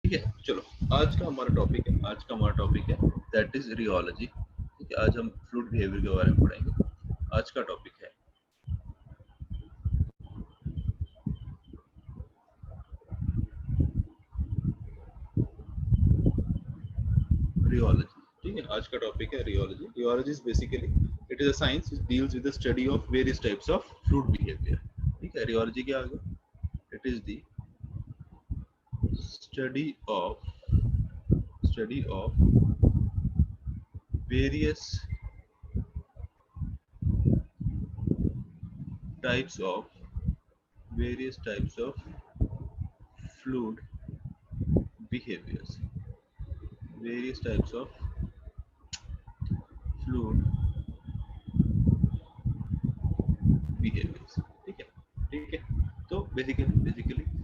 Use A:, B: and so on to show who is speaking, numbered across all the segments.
A: ठीक है, चलो आज का हमारा टॉपिक है दैट इज रियोलॉजी। ठीक है, आज हम फ्लूइड बिहेवियर के बारे में पढ़ेंगे। आज का टॉपिक है रियोलॉजी। ठीक है, आज का टॉपिक है rheology. Rheology is basically it is a science which deals with the study of various types of fluid behaviour. ठीक है, रियोलॉजी क्या आ गया? It is the study of various types of fluid behaviors, various types of fluid behaviors। ठीक है, ठीक है। तो basically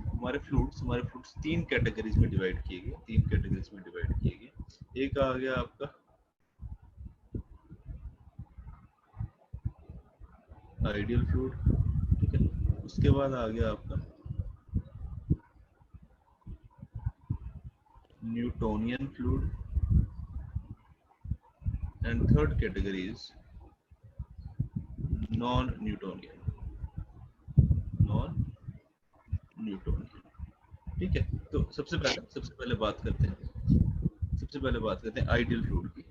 A: हमारे फ्लूइड्स तीन कैटेगरीज में डिवाइड किए गए। एक आ गया आपका आइडियल फ्लूइड। ठीक है, उसके बाद आ गया आपका Newtonian fluid, and third category is non Newtonian. ठीक है, तो सबसे पहले बात करते हैं आइडियल फ्लूइड की।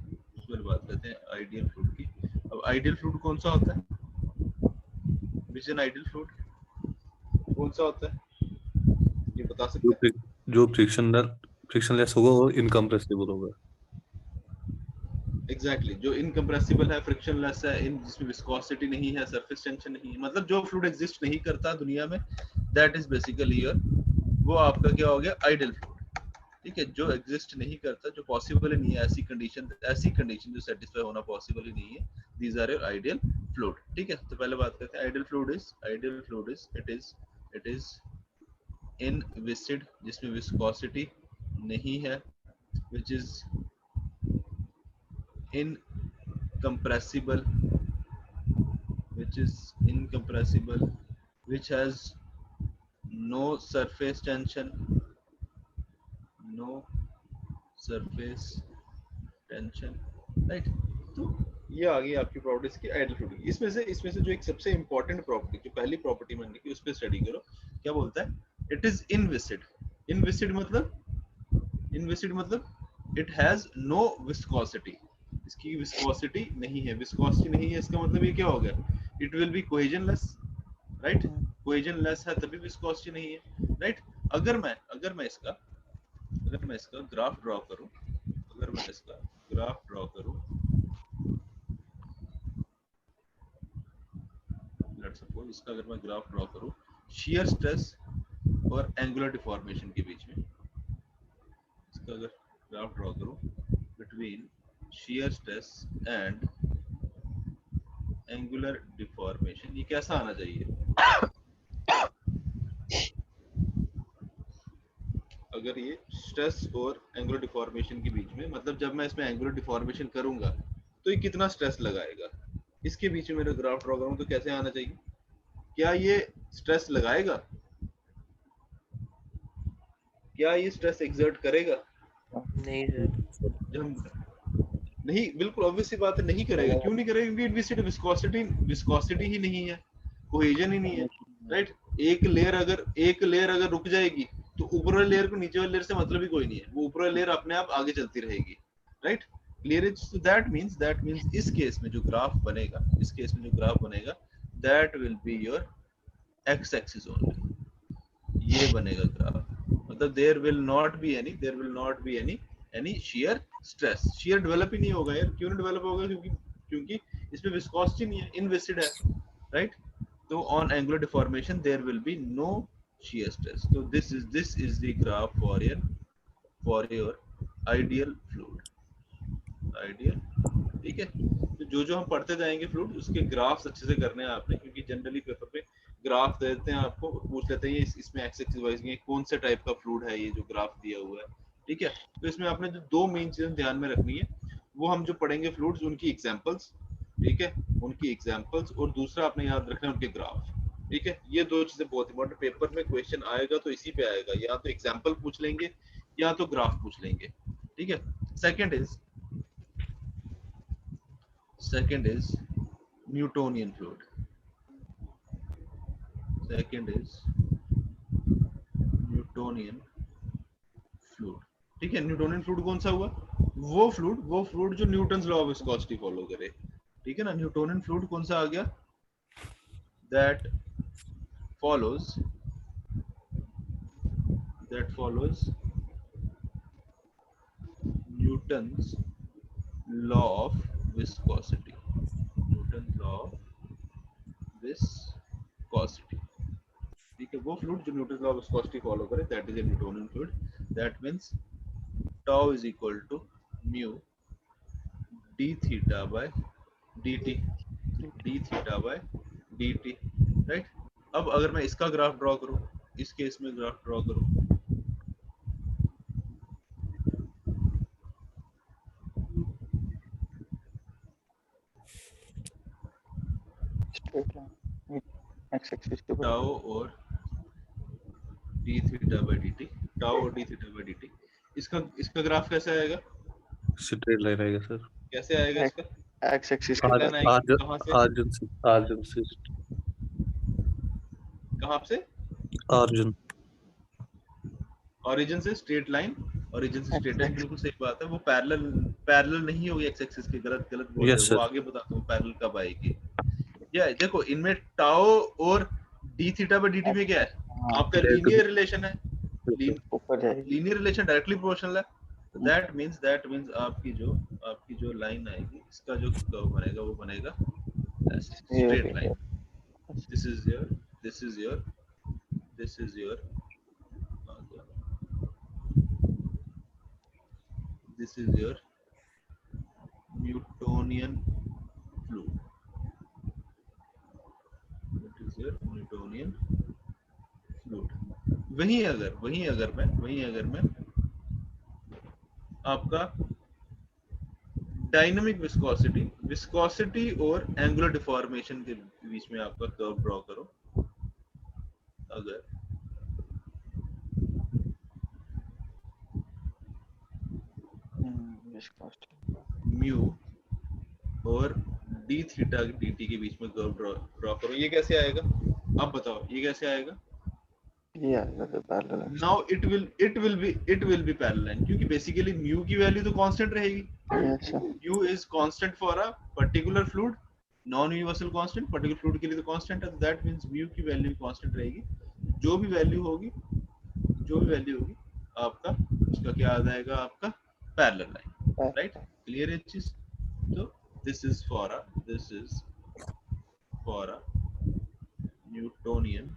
A: अब आइडियल फ्लूइड कौन सा होता है? विजन आइडियल फ्लूइड कौन सा होता है, ये बता सकते हैं?
B: जो फ्रिक्शनलेस होगा और इनकम्प्रेसिबल होगा।
A: एग्जैक्टली, जो इनकम्प्रेसिबल है, फ्रिक्शनलेस है, जिसमें विस्कोसिटी नहीं है, सरफेस टेंशन नहीं है, मतलब जो फ्लूइड एग्जिस्ट नहीं करता दुनिया में, दैट इज बेसिकली योर, वो आपका क्या हो गया? Ideal fluid. ठीक है, जो एग्जिस्ट नहीं करता, जो पॉसिबल ही नहीं है, ऐसी कंडीशन जो सेटिस्फाई होना पॉसिबल ही नहीं है, these are your ideal fluid. ठीक है, तो पहले बात करते हैं ideal fluid is it is inviscid, जिसमें विस्कोसिटी नहीं है, which is incompressible, which has no surface tension, right. तो ये आ गई आपकी प्रॉपर्टीज की आइडियल फ्लूइड की। इसमें से जो एक सबसे इंपॉर्टेंट प्रॉपर्टी, जो पहली प्रॉपर्टी मैंने की, उस पर स्टडी करो। क्या बोलता है? It is inviscid. इनविसिड मतलब इट हैज नो विस्कोसिटी, इसकी विस्कोसिटी नहीं है। इसका मतलब ये क्या हो गया? It will be cohesionless, right. Cohesionless है तभी विस्कोसिटी नहीं है, राइट। अगर मैं इसका ग्राफ ड्रॉ करूं, लेट्स सपोज इसका अगर मैं ग्राफ ड्रॉ करूं शियर स्ट्रेस और एंगुलर डिफॉर्मेशन के बीच में, इसका अगर ग्राफ ड्रॉ करूं between shear stress and angular deformation, ये कैसा आना चाहिए? अगर ये स्ट्रेस और एंगुलर डिफॉर्मेशन के बीच में, मतलब जब मैं इसमें एंगुलर डिफॉर्मेशन करूंगा तो ये कितना स्ट्रेस लगाएगा, इसके बीच में मेरा ग्राफ ड्रॉ करूं तो कैसे आना चाहिए? क्या ये स्ट्रेस लगाएगा? क्या ये स्ट्रेस एक्सर्ट करेगा?
C: नहीं सर,
A: नहीं, बिल्कुल ऑब्वियस सी बात है, नहीं करेगा। क्यों नहीं करेगा? क्योंकि विस्कोसिटी ही नहीं है, कोहेजन ही नहीं है, राइट। एक लेयर अगर रुक जाएगी तो ऊपर वाले लेयर को नीचे वाले लेयर से मतलब ही कोई नहीं है, वो ऊपर वाली लेयर अपने आप आगे चलती रहेगी, right. Clear? So that means इस केस में जो ग्राफ बनेगा that will be your X axis only, ये बनेगा ग्राफ। मतलब there will not be any shear stress. Shear develop ही नहीं होगा यार। क्यों नहीं डेवलप होगा? क्योंकि इसमें विस्कोसिटी नहीं है, इनविसिड है, राइट। तो on angular deformation there will be no shear stress. तो this is the graph for your ideal fluid. ठीक है, तो जो हम पढ़ते जाएंगे फ्लूइड, उसके ग्राफ्स अच्छे से करने हैं आपने, क्योंकि जनरली पेपर पे ग्राफ दे देते हैं आपको, पूछ लेते हैं इसमें एक्स एक्सिस वाइज में कौन से टाइप का फ्लूइड है, ये जो ग्राफ दिया हुआ है। ठीक है, तो इसमें आपने जो दो मेन चीजें ध्यान में रखनी है, वो हम जो पढ़ेंगे फ्लूइड्स, उनकी एग्जांपल्स। ठीक है, उनकी एग्जांपल्स, और दूसरा आपने याद रखना है उनके ग्राफ। ठीक है, ये दो चीजें बहुत इंपॉर्टेंट, पेपर में क्वेश्चन आएगा तो इसी पे आएगा, या तो एग्जांपल पूछ लेंगे या तो ग्राफ पूछ लेंगे, ठीक है। Second is Newtonian fluid, second is Newtonian fluid, ठीक है। न्यूटोनियन फ्लूइड कौन सा हुआ? वो फ्लूइड जो Newton's law of viscosity follow करे, ठीक है ना। न्यूटोनियन फ्लूइड कौन सा आ गया? That follows Newton's law of viscosity, Newton's law of viscosity, ठीक है। वो फ्लूइड जो Newton law of viscosity follow करे, that is a Newtonian fluid. That means tau is equal to mu d theta by dt, d theta by dt, right. अब अगर मैं इसका graph draw करूं, इस केस में ग्राफ ड्रॉ करूं,
D: straight line x axis के
A: टाउ
D: बराबर।
A: और D theta by dt, tau और डी थीटा बाय dt, इसका ग्राफ कैसे आएगा?
B: स्ट्रेट लाइन आएगा सर।
A: कैसे आएगा इसका?
D: एक्स एक्सिस के
A: स्ट्रेट लाइन
D: बराबर।
A: आएगी कहां से?
B: अर्जुन से
A: कहां से?
B: अर्जुन
A: ओरिजिन से स्ट्रेट लाइन, ओरिजिन से स्ट्रेट लाइन, बिल्कुल सही बात है। वो पैरेलल नहीं होगी एक्स एक्सिस के, गलत बोल रहे
B: यस
A: हो।
B: सर।
A: वो आगे बताता हूँ पैरेलल कब आएगी। या देखो, इनमें टाउ और डी थीटा बाय dt में क्या है?
D: हाँ,
A: आपका लीनियर रिलेशन है,
D: ऊपर जाएगी।
A: लीनियर रिलेशन डायरेक्टली प्रोपोर्शनल है। दैट मींस आपकी जो लाइन आएगी, इसका जो कर्व बनेगा वो बनेगा straight line. This is your Newtonian fluid. That is your Newtonian fluid. वहीं अगर मैं आपका डायनामिक विस्कोसिटी और एंगुलर डिफॉर्मेशन के बीच में आपका कर्व ड्रॉ करो, अगर म्यू और डी थीटा dt के बीच में कर्व ड्रॉ करो, ये कैसे आएगा? अब बताओ ये कैसे आएगा?
D: ये आएगा तो पैरेलल है।
A: Now it will B parallel, क्योंकि बेसिकली म्यू की वैल्यू तो कांस्टेंट रहेगी।
D: Yes sir.
A: Mu is constant for a particular fluid, non universal constant, particular fluid के लिए तो कांस्टेंट है। दैट मींस म्यू की वैल्यू कांस्टेंट रहेगी। जो भी वैल्यू होगी आपका, उसका क्या आ जाएगा? आपका पैरेलल लाइन, राइट। क्लियर है चीज? तो this is for a Newtonian,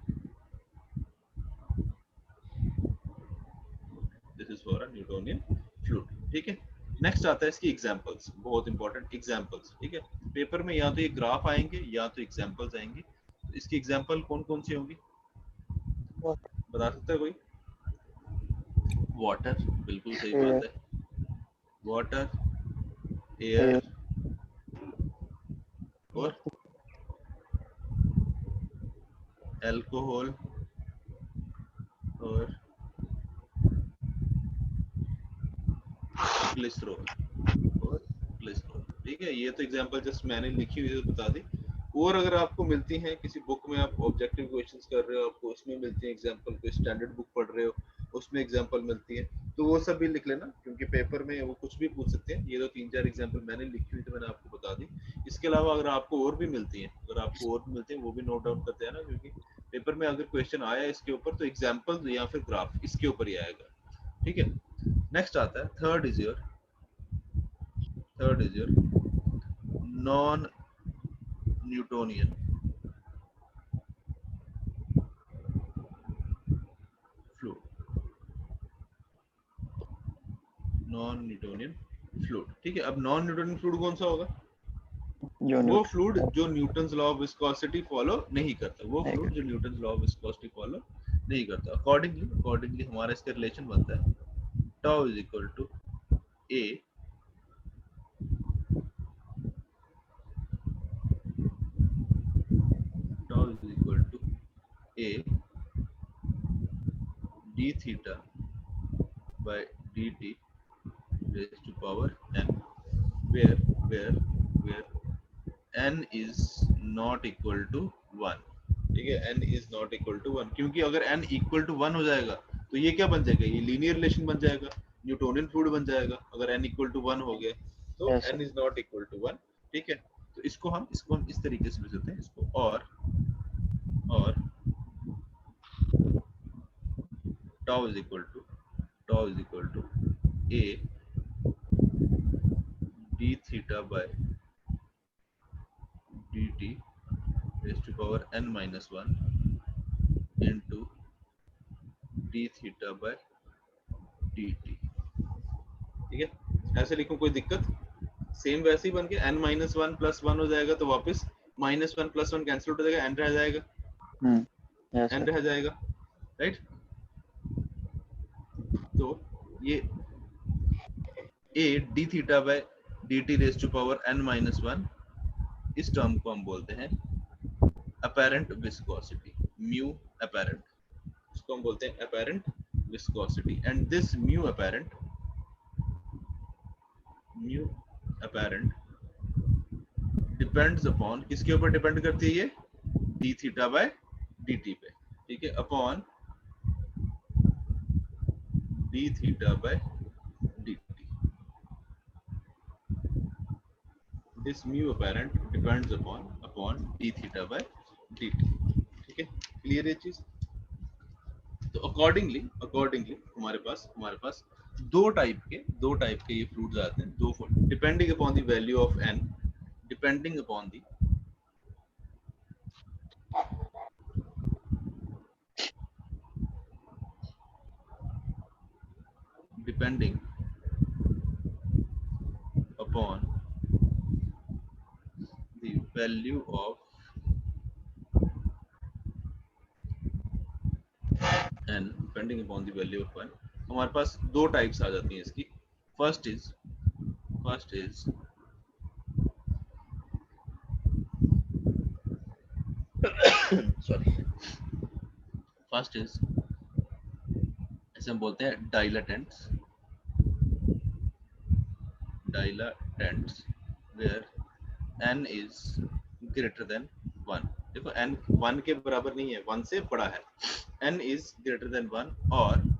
A: this is for a Newtonian fluid, ठीक है। नेक्स्ट आता है इसकी एग्जांपल्स, बहुत इंपॉर्टेंट एग्जांपल्स, ठीक है। पेपर में या तो ये ग्राफ आएंगे या तो एग्जांपल्स आएंगे। इसकी एग्जांपल कौन सी होंगी, बता सकता है कोई? वाटर, बिल्कुल सही बात है। वाटर, एयर और अल्कोहल और ग्लिसरॉल, ठीक है। ये तो एग्जांपल जस्ट मैंने लिखी हुई है, बता दी। और अगर आपको मिलती हैं किसी बुक में, आप ऑब्जेक्टिव क्वेश्चंस कर रहे हो, आपको उसमें मिलती है एग्जांपल, कोई स्टैंडर्ड बुक पढ़ रहे हो उसमें एग्जांपल मिलती है, तो वो सब भी लिख लेना, क्योंकि पेपर में वो कुछ भी पूछ सकते हैं। ये तो 3-4 एग्जांपल मैंने लिखी हुई, तो मैंने आपको बता दी। इसके अलावा अगर आपको और भी मिलती हैं, वो भी नोट डाउन करते हैं ना, क्योंकि पेपर में अगर क्वेश्चन आया इसके ऊपर, तो एग्जांपल या फिर ग्राफ इसके ऊपर ही आएगा, ठीक है। नेक्स्ट आता है third is your non Newtonian fluid, ठीक है। अब नॉन न्यूटोनियन फ्लूइड कौन सा होगा? वो फ्लूइड जो Newton's law of viscosity follow नहीं करता, अकॉर्डिंगली हमारा इसका रिलेशन बनता है tau is equal to a d theta by dt raised to power n, where n is not equal to 1। ठीक है, n is not equal to 1, क्योंकि अगर n equal to 1 हो जाएगा तो ये क्या बन जाएगा, ये लीनियर रिलेशन बन जाएगा, न्यूटोनियन फ्लूइड बन जाएगा। अगर n equal to 1 हो गया तो
D: Yes, sir.
A: n is not equal to 1। ठीक है, तो इसको हम इस तरीके से लिख सकते हैं इसको, और tau is equal to a d theta by dt raised to power n minus 1 into d theta by dt। ठीक है, ऐसे लिखूं कोई दिक्कत? सेम वैसे ही बन के n minus 1 plus 1 हो जाएगा, तो वापस minus 1 plus 1 कैंसिल हो जाएगा, n रह जाएगा,
D: Yes,
A: n
D: sir.
A: रह जाएगा, राइट। तो ये a d theta by dt raised to power n minus 1, इस टर्म को हम बोलते हैं apparent viscosity, mu apparent, इसको हम बोलते हैं apparent viscosity। and this mu apparent depends upon, किसके ऊपर डिपेंड करती है ये, d theta by dt पे। ठीक है, upon d theta by dt। this mu apparent depends upon d theta by dt। ठीक है, क्लियर है चीज? तो अकॉर्डिंगली हमारे पास दो टाइप के ये फ्रूट्स आते हैं, दो, depending upon the value of n, depending upon the value of n, depending upon the value of n, हमारे पास दो टाइप्स आ जाती हैं इसकी। फर्स्ट इज ऐसे हम बोलते हैं डाइलेटेंट्स, where n is greater than 1। देखो n 1 के बराबर नहीं है, 1 से बड़ा है, n is greater than 1,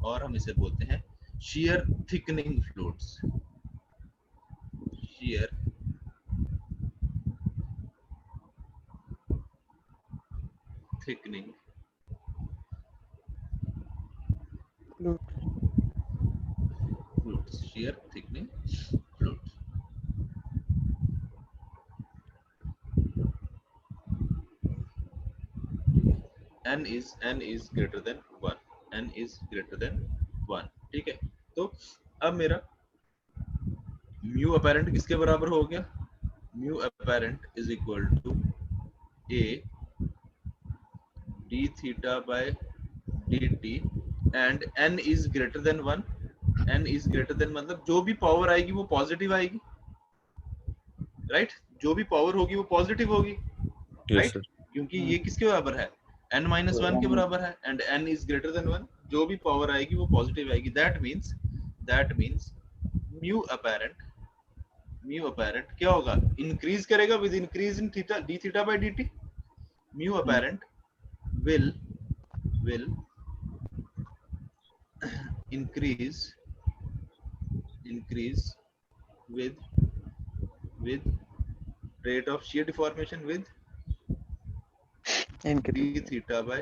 A: और हम इसे बोलते हैं shear thickening fluids, shear thickening fluids, shear thickening fluids। n is greater than 1, n is greater than 1। ठीक है, तो अब मेरा म्यू अपैरेंट किसके बराबर हो गया, mu apparent is equal to a d theta by dt and n is greater than 1। n is greater than मतलब जो भी पावर आएगी वो पॉजिटिव आएगी, राइट, जो भी पावर होगी वो पॉजिटिव होगी,
B: yes
A: राइट,
B: sir,
A: क्योंकि ये किसके बराबर है, n minus 1 के बराबर है, and n is greater than 1, जो भी पावर आएगी वो पॉजिटिव आएगी। दैट मींस म्यू अपैरेंट क्या होगा, इंक्रीज करेगा with increase in theta d theta by dt। Mu apparent will increase with rate of shear deformation with d theta by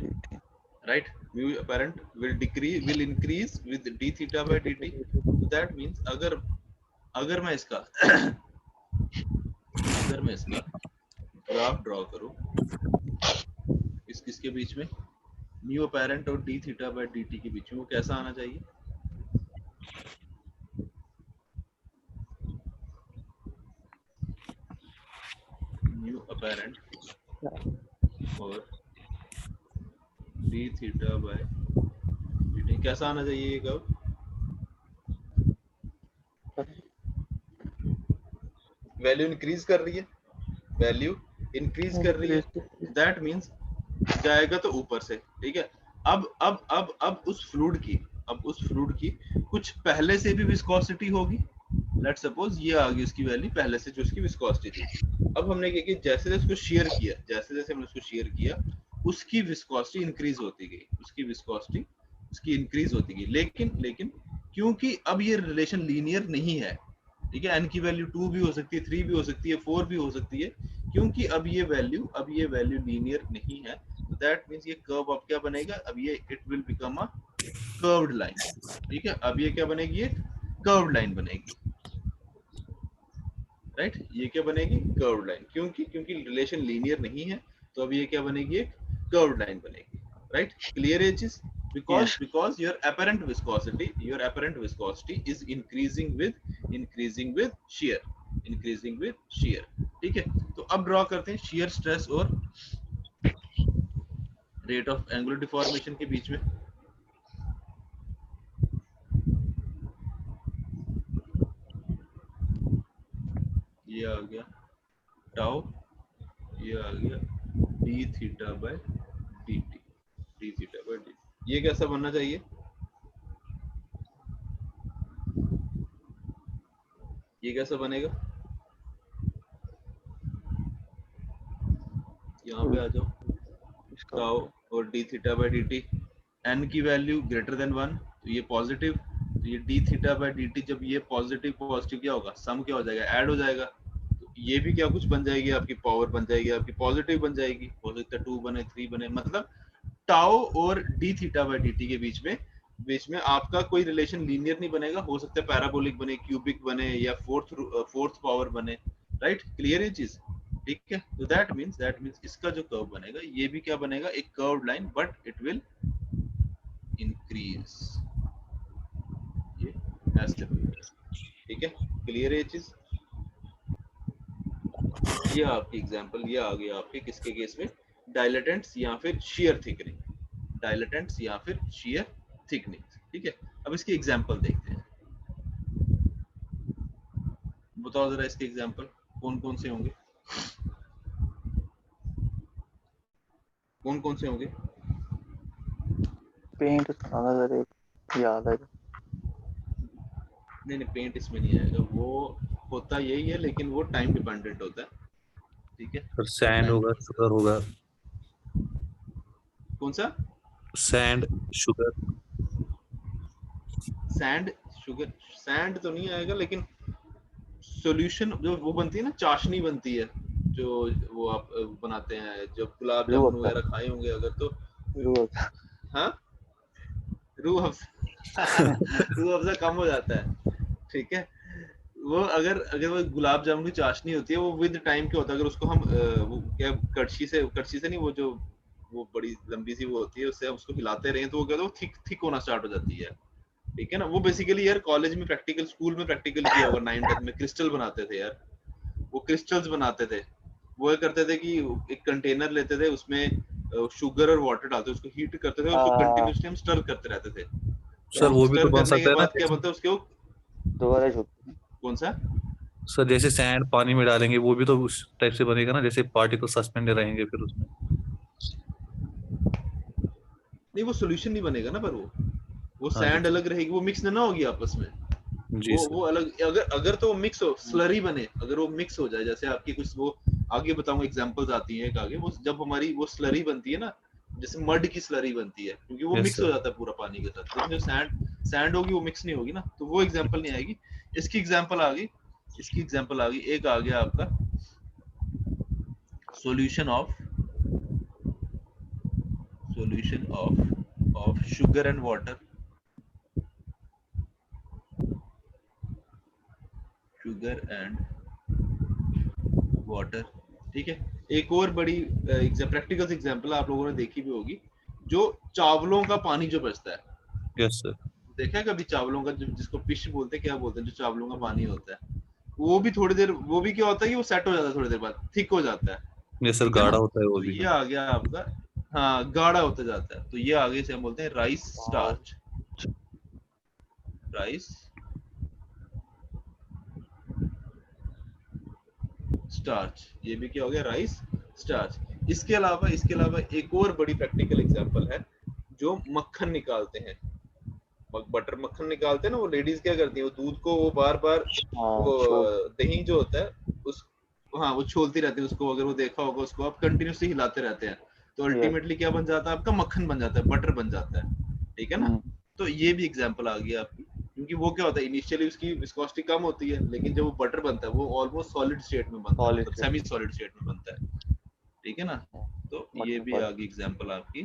D: dt.
A: right, mu apparent will increase with d theta by dt। so that means अगर मैं इसका graph draw करूं किसके बीच में, mu apparent और d theta by dt के बीच में, वो कैसा आना चाहिए, म्यू अपैरेंट और d थीटा बाय dt कैसा आना चाहिए, ये कब, वैल्यू इंक्रीज कर रही है, दैट मींस जाएगा तो ऊपर से। ठीक है, अब उस फ्लूइड की अब उस फ्रूट की कुछ पहले से भी विस्कोसिटी होगी, लेट्स सपोज ये आ गई उसकी वैल्यू पहले से जो उसकी विस्कोसिटी थी। अब हमने क्या किया, जैसे जैसे उसको शेयर किया, जैसे जैसे हमने उसको शेयर किया, उसकी विस्कोसिटी इंक्रीज होती गई, उसकी विस्कोसिटी उसकी इंक्रीज होती गई। लेकिन क्योंकि अब ये रिलेशन लीनियर नहीं है, ठीक है, n की वैल्यू 2 भी हो सकती है, 3 भी हो सकती है, 4 भी हो सकती है, क्योंकि अब ये वैल्यू लीनियर नहीं है, तो दैट मींस ये कर्व अब क्या बनेगा, अब ये it will become a curved line, ठीक है, अब ये क्या बनेगी, एक कर्व्ड लाइन बनेगी, राइट, ये क्या बनेगी, कर्व्ड लाइन, क्योंकि रिलेशन लीनियर नहीं है, तो अब ये क्या बनेगी, एक कर्व्ड लाइन बनेगी, right, clear ages,
D: Yes.
A: because your apparent viscosity is increasing with shear, ठीक है। तो अब ड्रॉ करते हैं shear stress और रेट ऑफ एंगुलर डिफॉर्मेशन के बीच में। ये आ गया टाउ, ये आ गया D theta by D T, D theta by D, ये कैसा बनना चाहिए, ये कैसा बनेगा, यहाँ पे आ जाओ,
D: इसका
A: टाउ और D theta by D T, N की वैल्यू ग्रेटर देन 1 तो ये पॉजिटिव, तो ये D theta by D T, जब ये पॉजिटिव पॉजिटिव क्या होगा, सम क्या हो जाएगा, ऐड हो जाएगा, तो ये भी क्या कुछ बन जाएगी, आपकी पावर बन जाएगी, आपकी पॉजिटिव बन जाएगी, हो सकता है 2 बने 3 बने, मतलब टाउ और D theta by D T के बीच में आपका कोई रिलेशन लीनियर नहीं बनेगा, हो सकता है पैराबोलिक बने, क्यूबिक बने, या फोर्थ पावर बने, राइट, क्लियर ये चीज, ठीक है। तो दैट मींस इसका जो कर्व बनेगा ये भी क्या बनेगा, एक curved line, but it will increase, ये ऐसे बनेगा, ठीक है, क्लियर ये चीज। ये आपकी एग्जांपल, ये आ गया आपके किसके केस में, डायलेटेंट्स या फिर शेयर थिकनिंग, डायलेटेंट्स या फिर शेयर थिकनिंग, ठीक है। अब इसके एग्जांपल देखते हैं, बताओ जरा इसके एग्जांपल कौन कौन से होंगे, कौन कौन से होंगे,
D: पेंट सुनाना जरा, एक याद है।
A: नहीं पेंट इसमें नहीं आएगा, वो होता यही है लेकिन वो टाइम डिपेंडेंट होता है, ठीक है।
B: फिर सैंड होगा, शुगर होगा,
A: कौन सा,
B: sand, sugar,
A: sand, sugar, sand तो नहीं आएगा, लेकिन सॉल्यूशन जो वो बनती है ना, चाशनी बनती है, जो वो आप बनाते हैं, जब गुलाब जामुन वगैरह खाए होंगे अगर, तो हाँ, रूह अफ़ज़ा कम हो जाता है, ठीक है। वो अगर वो गुलाब जामुन की चाशनी होती है, वो विद टाइम क्या होता है, अगर उसको हम वो क्या कड़छी से नहीं, वो जो वो बड़ी लंबी सी वो होती है, उससे हम उसको हिलाते रहें तो वो क्या होता है, वो थिक होना स्टार्ट हो जाती है, ठीक है ना। वो बेसिकली यार कॉलेज में प्रैक्टिकल, स्कूल में प्रैक्टिकल किया होगा, 9th में क्रिस्टल बनाते थे यार, वो क्रिस्टल्स बनाते थे, वो ये करते थे कि एक कंटेनर लेते थे, उसमें शुगर और वाटर डालते, उसको हीट करते थे, उसको कंटिन्यूअसली हम स्टर करते रहते थे,
B: सर वो भी
A: स्टर
B: तो बन
A: करने
B: सकता
A: के
B: है ना,
A: बाद क्या बनता है उसके,
D: दोबारा छूट।
A: कौन सा,
B: सर जैसे सैंड पानी में डालेंगे वो भी तो उस टाइप से बनेगा ना, जैसे पार्टिकल सस्पेंडेड रहेंगे फिर उसमें।
A: नहीं वो सॉल्यूशन नहीं बनेगा ना, पर वो
B: हाँ
A: सैंड
B: जी,
A: अलग रहेगी, वो मिक्स ना होगी आपस में,
B: जी
A: वो
B: सर।
A: अलग, अगर तो वो मिक्स हो, स्लरी बने, अगर वो मिक्स हो जाए, जैसे आपकी कुछ वो आगे बताऊंगा, एग्जांपल्स आती हैं एक आगे, वो जब हमारी वो स्लरी बनती है ना, जैसे मड की स्लरी बनती है, क्योंकि वो
B: यस
A: मिक्स हो
B: सर।
A: जाता है पूरा पानी के साथ, लेकिन जो सैंड होगी वो मिक्स नहीं होगी ना, तो वो एग्जांपल नहीं आएगी। इसकी एग्जांपल आ गई, एक आ गया आपका solution of sugar and water, sugar and water, ठीक है। एक और बड़ी प्रैक्टिकल एग्जांपल आप लोगों ने देखी भी होगी, जो चावलों का पानी जो बचता है,
B: यस सर।
A: देखा है कभी चावलों का, जो जिसको पिश बोलते हैं, क्या बोलते हैं, जो चावलों का पानी होता है, वो भी थोड़ी देर, वो भी क्या होता है कि वो सेट हो जाता है, थोड़ी देर बाद थिक हो जाता है,
B: यस सर,
A: ठीक है ना।
B: गाढ़ा होता है वो
A: तो
B: भी।
A: ये आ गया आपका, हाँ गाढ़ा होता जाता है, तो ये आगे से हम बोलते हैं राइस स्टार्च, राइस स्टार्च, ये भी क्या हो गया, राइस स्टार्च। इसके अलावा एक और बड़ी प्रैक्टिकल एग्जांपल है, जो मक्खन निकालते हैं, बटर मक्खन निकालते हैं ना, वो लेडीज क्या करती है, वो दूध को वो बार बार
D: हाँ
A: वो
D: छोड़
A: दही जो होता है उस हाँ वो छोलती रहती है उसको, अगर वो देखा होगा उसको आप कंटिन्यूसली हिलाते रहते हैं तो
D: यस
A: अल्टीमेटली क्या बन जाता है आपका, मक्खन बन जाता है, बटर बन जाता है, ठीक है ना। तो ये भी एग्जांपल आ गई आपकी, क्योंकि वो क्या होता है इनिशियली उसकी विस्कोसिटी कम होती है, लेकिन जब वो बटर बनता है वो ऑलमोस्ट सॉलिड स्टेट में बनता है,
D: सॉलिड
A: मतलब सेमी सॉलिड स्टेट में बनता है, ठीक है ना। तो ये
D: मटन
A: भी आ
D: पॉलिश
A: गई एग्जांपल आपकी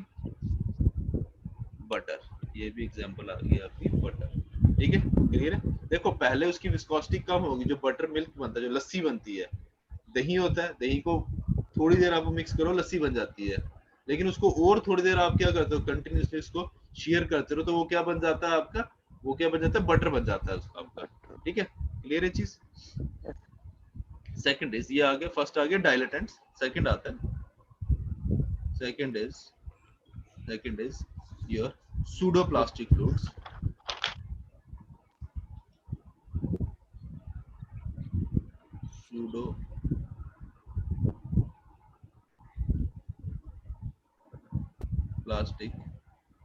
A: बटर, ये भी एग्जांपल आ गई आपकी बटर, ठीक है, क्लियर है। देखो पहले उसकी विस्कोसिटी कम होगी, जो बटर मिल्क बनता है, जो लस्सी बनती है, दही होता है, दही को थोड़ी देर आप मिक्स करो लस्सी बन जाती है, लेकिन उसको और थोड़ी देर आप क्या करते हो, कंटिन्यूसली इसको शेयर करते रहो, तो वो क्या बन जाता है आपका, वो क्या बन जाता है, बटर बन जाता है उसका आपका,
D: बटर
A: ठीक है, क्लियर है चीज।
D: यस
A: सेकंड इज, ये आ गया, फर्स्ट आ गया डायलेटेंट्स, सेकंड आता है, second is your pseudoplastic fluids,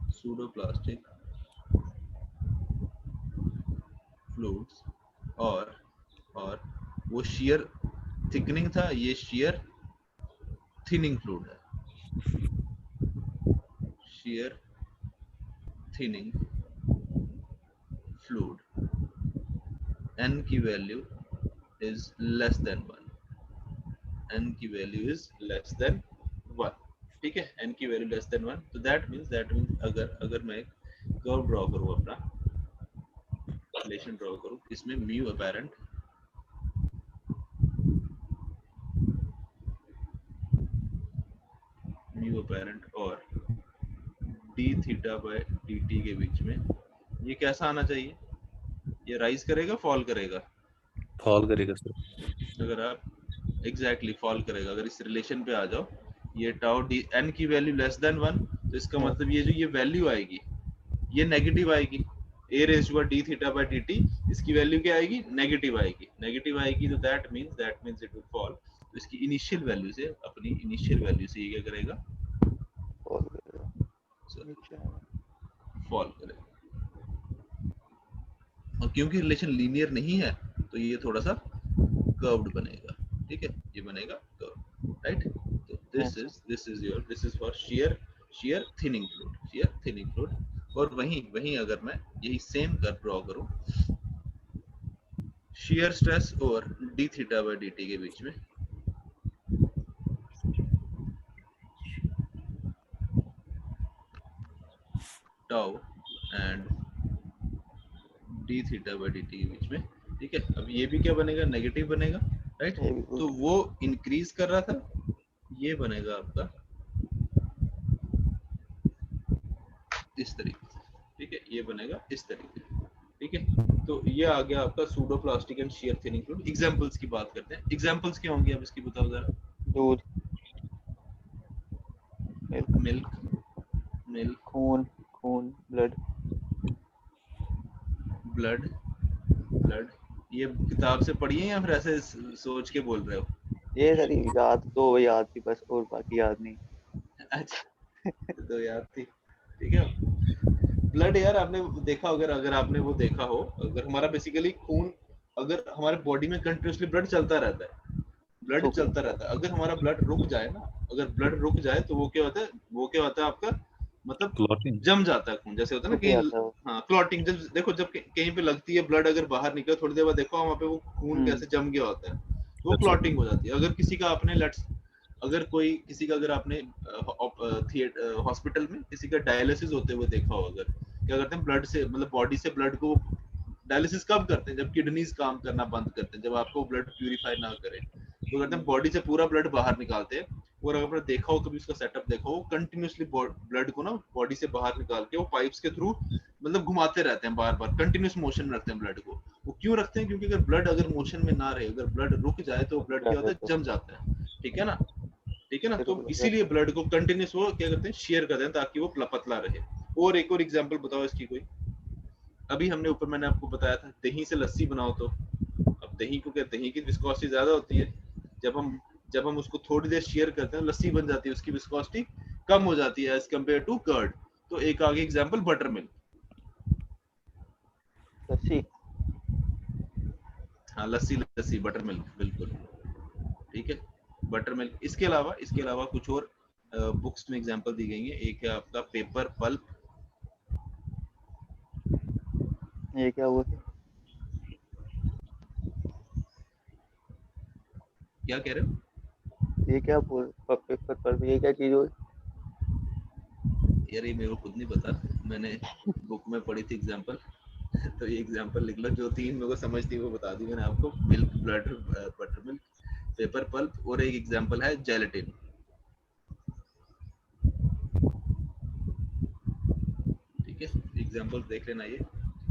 A: pseudoplastic fluids, और वो shear थिकनिंग था, ये shear थिनिंग फ्लूइड है, shear थिनिंग फ्लूइड, n की value is less than 1, n की वैल्यू इज लेस देन 1, ठीक है, n की वैल्यू लेस देन 1, तो दैट मींस अगर मैं एक कर्व ड्रॉ करूं, अपना रिलेशन ड्रॉ करूं, इसमें म्यू अपेरेंट और d थीटा बाय dt के बीच में ये कैसा आना चाहिए, ये राइज करेगा फॉल करेगा,
B: फॉल करेगा सर।
A: अगर आप एग्जैक्टली फॉल करेगा, अगर इस रिलेशन पे आ जाओ, ये टाउ डी n की वैल्यू लेस देन 1, तो इसका मतलब ये जो ये वैल्यू आएगी ये नेगेटिव आएगी, a raise to d theta by dt, इसकी वैल्यू क्या आएगी, नेगेटिव आएगी, तो that means it will fall, तो इसकी इनिशियल वैल्यू से, अपनी इनिशियल वैल्यू से ये क्या करेगा,
D: फॉल करेगा नीचे आएगा
A: फॉल करेगा, और क्योंकि रिलेशन लीनियर नहीं है तो ये थोड़ा सा कर्व्ड बनेगा, ठीक है, ये बनेगा कर्व, राइट। तो this is for shear thinning fluid, और वहीं अगर मैं यही सेम कर्व ड्रॉ करूं, shear स्ट्रेस और d थीटा बाय dt के बीच में, tau and d theta by dt के बीच में, ठीक है। अब ये भी क्या बनेगा, नेगेटिव बनेगा, राइट।
D: ये भी
A: तो वो इंक्रीज कर रहा था, ये बनेगा आपका इस तरीके से, ठीक है, ये बनेगा इस तरीके से, ठीक है। तो ये आ गया आपका pseudoplastic and shear thinning fluid. Examples की बात करते हैं, एग्जांपल्स क्या होंगे, अब इसकी बताओ जरा।
D: दूध
A: मिल्क,
D: खून ब्लड
A: ये किताब से पढ़ी है या फिर ऐसे सोच के बोल रहे हो?
D: ये सारी याद थी बस, और बाकी याद नहीं।
A: अच्छा तो याद थी, ठीक है। ब्लड यार आपने देखा, अगर आपने वो देखा हो, अगर हमारा बेसिकली खून, अगर हमारे बॉडी में कंटिन्यूसली ब्लड चलता रहता है, अगर हमारा ब्लड रुक जाए ना, तो वो क्या होता है, आपका मतलब
B: क्लॉटिंग
A: जम जाता है खून, जैसे होता है ना कहीं, हाँ क्लॉटिंग, जब देखो जब कहीं पे लगती है ब्लड, अगर बाहर निकले थोड़ी देर बाद देखो वहां पे वो खून कैसे जम गया होता है, तो वो क्लॉटिंग हो जाती है। अगर किसी का आपने अगर आपने हॉस्पिटल में किसी का डायलिसिस होते हुए देखा हो, अगर क्या करते हैं, ब्लड से मतलब बॉडी से ब्लड को डायलिसिस कब करते हैं, जब किडनीज काम करना बंद करते हैं, जब आपको ब्लड प्यूरिफाई ना करे, तो करते हैं बॉडी से पूरा ब्लड बाहर निकालते हैं। और अगर आपने देखा हो कभी उसका सेटअप देखा हो, कंटिन्यूसली ब्लड को ना बॉडी से बाहर निकाल के वो पाइप्स के थ्रू मतलब घुमाते रहते हैं, बार बार कंटिन्यूस मोशन में रखते हैं ब्लड को। वो क्यों रखते हैं, क्योंकि अगर ब्लड मोशन में ना रहे, अगर ब्लड रुक जाए तो ब्लड क्या होता है, जम जाता है, ठीक है ना, तो इसीलिए ब्लड को कंटिन्यूस वो क्या करते हैं, शेयर करते हैं, ताकि वो पतला रहे। और एक और एग्जांपल बताओ इसकी कोई। अभी हमने ऊपर मैंने आपको बताया था, दही से लस्सी बनाओ, तो अब दही की विस्कोसिटी ज्यादा होती है, जब हम उसको थोड़ी देर शेयर करते हैं, लस्सी बन जाती है, उसकी विस्कोसिटी कम हो जाती है एज कंपेयर टू कर्ड। तो एक आगे एग्जांपल बटर मिल्क,
D: लस्सी।
A: हाँ लस्सी लस्सी बटर मिल्क बिल्कुल ठीक है बटर मिल्क। इसके अलावा कुछ और बुक्स में एग्जांपल दी गई है। एक है आपका पेपर पल्प।
D: ये क्या हुआ?
A: क्या कह रहे हो?
D: ये क्या बोल पेपर पर ये क्या चीज हुई?
A: यार ये मेरे को खुद नहीं पता, मैंने बुक में पढ़ी थी एग्जांपल तो ये एग्जांपल लिख लो, जो तीन मेरे को समझ थी वो बता दी मैंने आपको। Milk butter milk, paper pulp और एक एग्जांपल है जेलेटिन। ठीक है एग्जांपल देख लेना ये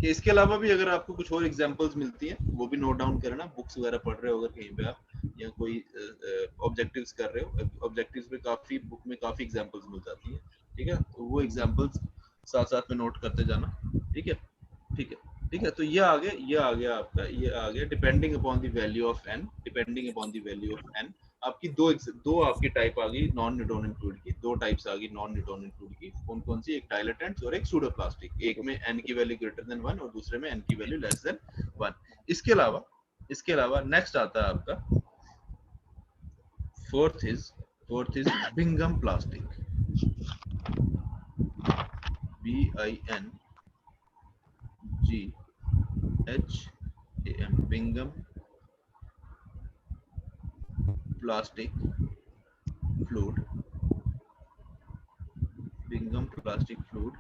A: कि इसके अलावा भी अगर आपको कुछ और एग्जांपल्स मिलती हैं वो भी नोट डाउन करना। बुक्स वगैरह पढ़ रहे हो अगर कहीं पे आप या कोई ऑब्जेक्टिव्स कर रहे हो, ऑब्जेक्टिव्स में काफी बुक में काफी एग्जांपल्स मिल जाती हैं। ठीक है तो वो एग्जांपल्स साथ साथ में नोट करते जाना। ठीक है ठीक है ठीक है। तो ये आ गया आपका, ये आ गया depending upon the value of N, depending upon the value of N. आपकी दो आपकी टाइप आ गई नॉन न्यूटोनियन फ्लूइड की, दो टाइप्स आ गई नॉन न्यूटोनियन फ्लूइड की। कौन कौन सी? एक डायलेटेंट्स और एक सूडोप्लास्टिक। एक में एन की वैल्यू ग्रेटर देन 1 और दूसरे में एन की वैल्यू लेस देन 1। इसके अलावा नेक्स्ट आता है आपका fourth is Bingham plastic. BINGHAM Bingham plastic fluid, Bingham plastic fluid.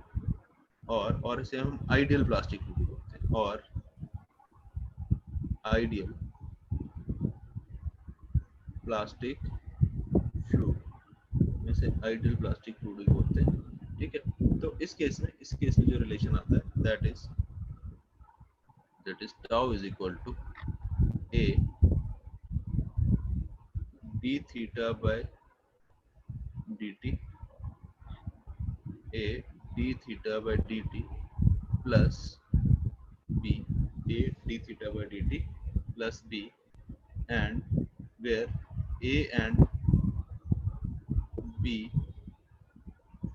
A: और इसे हम आइडियल प्लास्टिक फ्लूइड बोलते हैं। और आइडियल प्लास्टिक फ्लूइड में से आइडियल प्लास्टिक फ्लूइड बोलते हैं। ठीक है तो इस केस में जो रिलेशन आता है that is tau is equal to a d theta by dt, a d theta by dt plus b, a d theta by dt plus b, and where a and b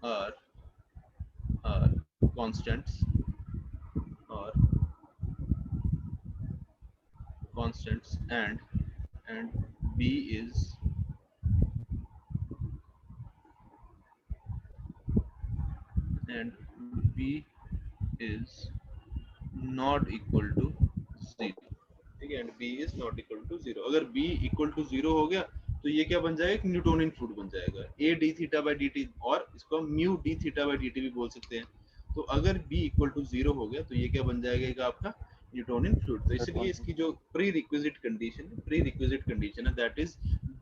A: are are constants or constants, and b is and b is not equal to 0। ठीक है and b is not equal to 0। अगर b equal to 0 हो गया तो ये क्या बन जाएगा? एक न्यूटोनियन फ्लूइड बन जाएगा, a d theta by dt, और इसको हम mu d theta by dt भी बोल सकते हैं। तो अगर b equal to 0 हो गया तो ये क्या बन जाएगा आपका? Newtonian fluid. तो इसलिए इसकी जो प्री रिक्विजिट कंडीशन है that is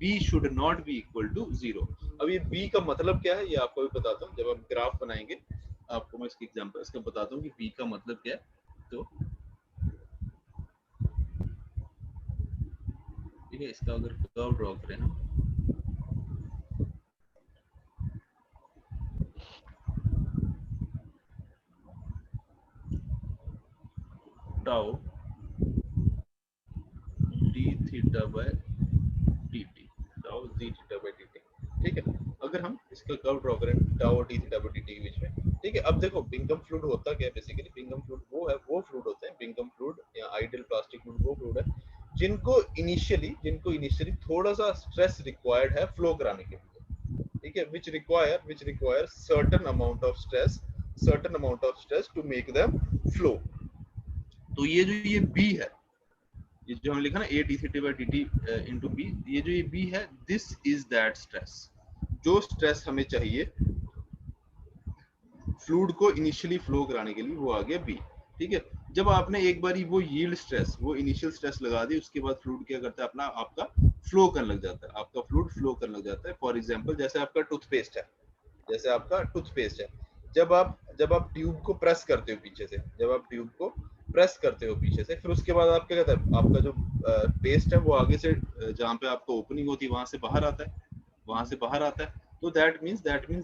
A: b should not be equal to 0। अब ये b का मतलब क्या है ये आपको भी बताता हूँ। जब हम ग्राफ बनाएंगे आपको मैं इसकी एग्जांपल इसका बताता हूँ कि b का मतलब क्या है। तो ठीक है इसका अगर कर्व ड्रॉ करें हम, tau d theta by dt, tau d theta by dt। ठीक है अगर हम इसका कर्व ड्रॉ करें tau d theta by dt के बीच में। ठीक है अब देखो बिंगम फ्लूइड होता क्या है बेसिकली? बिंगम फ्लूइड वो फ्लूइड होते हैं, बिंगम फ्लूइड या आइडियल प्लास्टिक फ्लूइड वो फ्लूइड है जिनको इनिशियली थोड़ा सा स्ट्रेस रिक्वायर्ड है फ्लो कराने के लिए। ठीक है which require certain amount of stress to make them flow। तो ये जो ये b है, ये जो हमने लिखा ना a d theta by dt into b, ये जो ये b है दिस इज दैट स्ट्रेस। जो स्ट्रेस हमें चाहिए फ्लूइड को इनिशियली फ्लो कराने के लिए वो आ गया b। ठीक है जब आपने एक बारी वो यील्ड स्ट्रेस, वो इनिशियल स्ट्रेस लगा दी उसके बाद फ्लूइड क्या करता है अपना आपका फ्लो करने लग जाता है, आपका फ्लूइड फ्लो करने लग जाता है। फॉर एग्जांपल जैसे आपका टूथपेस्ट है, जब आप ट्यूब को प्रेस करते हो पीछे से, फिर उसके बाद आप क्या कहते हैं आपका जो पेस्ट है वो आगे से जहाँ पे आपको ओपनिंग होती है वहां से बाहर आता है। तो दैट मींस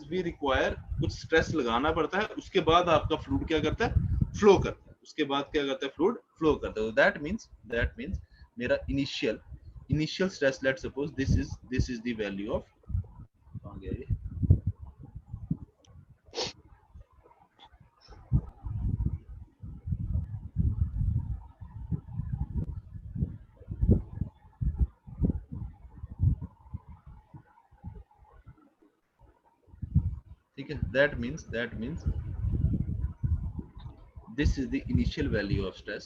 A: वी रिक्वायर कुछ स्ट्रेस लगाना पड़ता है, उसके बाद आपका फ्लूइड क्या करता है? फ्लो करता है। उसके बाद क्या करता है? फ्लूइड फ्लो करता है। दैट मींस मेरा initial stress, let's suppose this is the value of, कहां गया ये? ठीक है, that means this is the initial value of stress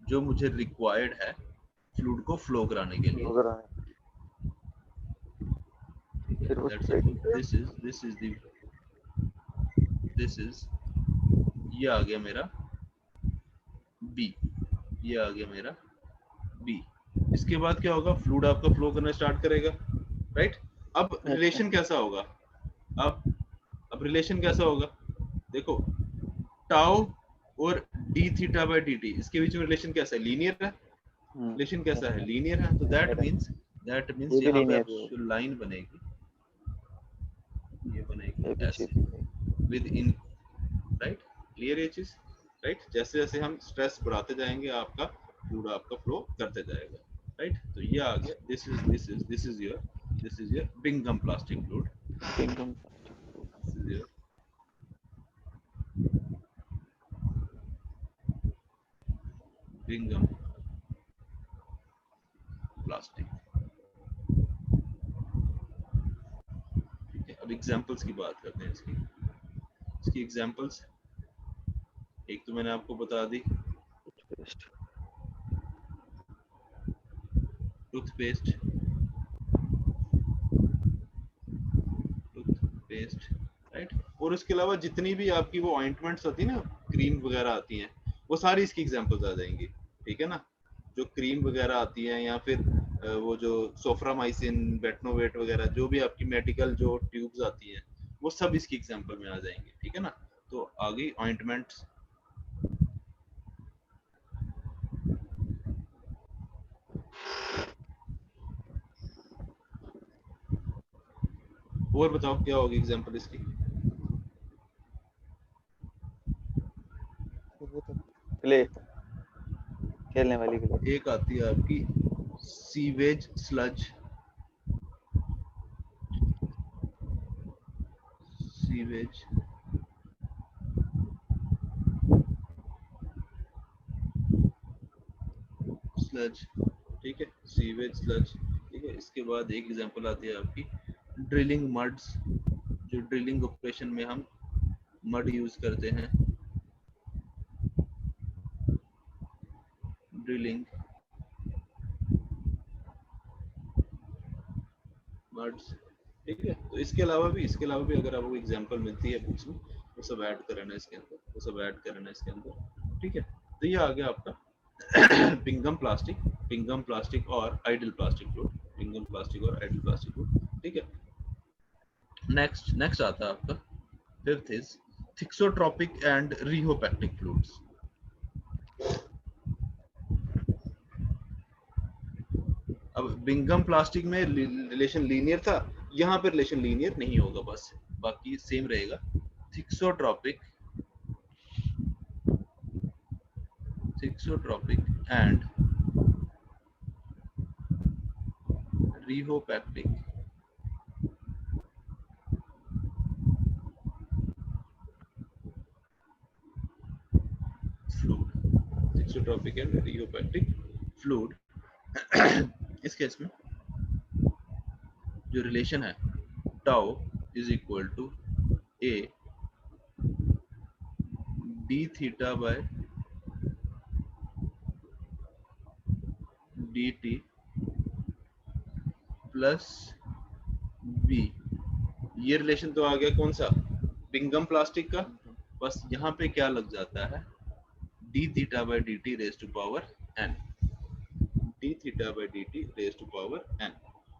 A: जो मुझे required है फ्लूइड को फ्लो कराने के लिए।
D: अगर आए,
A: ठीक है,
D: फिर वो
A: that's
D: spread
A: it। this is ये आ गया मेरा B, ये आ गया मेरा B। इसके बाद क्या होगा, फ्लूइड आपका फ्लो करना स्टार्ट करेगा, राइट। अब रिलेशन कैसा होगा, अब रिलेशन कैसा होगा, देखो टाउ और D theta by D T, इसके बीच में रिलेशन कैसा है, लीनियर है। रिलेशन कैसा है, लीनियर है। तो दैट मींस
D: ये भी
A: यहाँ पे
D: linear
A: जो लाइन बनेगी, ये बनेगी
D: है,
A: ऐसे विद इन, राइट, क्लियर ये चीज, राइट। जैसे जैसे हम स्ट्रेस बढ़ाते जाएंगे आपका फ्लूइड आपका फ्लो करते जाएगा, राइट। तो ये आ गया, this is your Bingham plastic fluid,
D: Bingham
A: this is your Bingham plastic. ठीक है, अब एग्जांपल्स की बात करते हैं इसकी एग्जांपल्स। एक तो मैंने आपको बता दी,
D: toothpaste,
A: टूथपेस्ट, राइट। और उसके अलावा जितनी भी आपकी वो ऑइंटमेंट्स होती है ना, क्रीम वगैरह आती हैं, वो सारी इसकी एग्जांपल्स आ जाएंगी, ठीक है ना। जो क्रीम वगैरह आती है या फिर वो जो सोफ्रामाइसिन, बेटनोवेट वगैरह, जो भी आपकी मेडिकल जो ट्यूब्स आती हैं, वो सब इसकी एग्जांपल में आ जाएंगे, ठीक है ना। तो आ गई ऑइंटमेंट्स, और बताओ क्या होगी एग्जांपल इसकी।
D: क्ले, खेलने वाली क्ले,
A: एक आती है आपकी सीवेज स्लज, सीवेज स्लज, ठीक है, सीवेज स्लज, ठीक है। इसके बाद एक एग्जांपल आती है आपकी ड्रिलिंग मड्स, जो ड्रिलिंग ऑपरेशन में हम मड यूज करते हैं, ड्रिलिंग मड्स, ठीक है। तो इसके अलावा भी अगर आपको एग्जांपल मिलती है बुक्स में, वो सब ऐड करना है इसके अंदर, ठीक है। तो ये आ गया आपका बिंघम प्लास्टिक और ideal plastic fluid, Bingham plastic और आइडल प्लास्टिक फ्लूइड, ठीक है। नेक्स्ट आता है आपका fifth is thixotropic and rheopectic fluids. अब बिंघम प्लास्टिक में रिलेशन लीनियर था, यहाँ पे रिलेशन लीनियर नहीं होगा, बस बाकी सेम रहेगा। Thixotropic and rheopectic fluid, thixotropic and rheopectic fluid. इस केस में जो रिलेशन है, tau is equal to a d theta by D t plus b. ये रिलेशन तो आ गया कौन सा, बिंघम प्लास्टिक का। बस यहाँ पे क्या लग जाता है, d theta by D t raise to power n, d theta by D t raise to power n.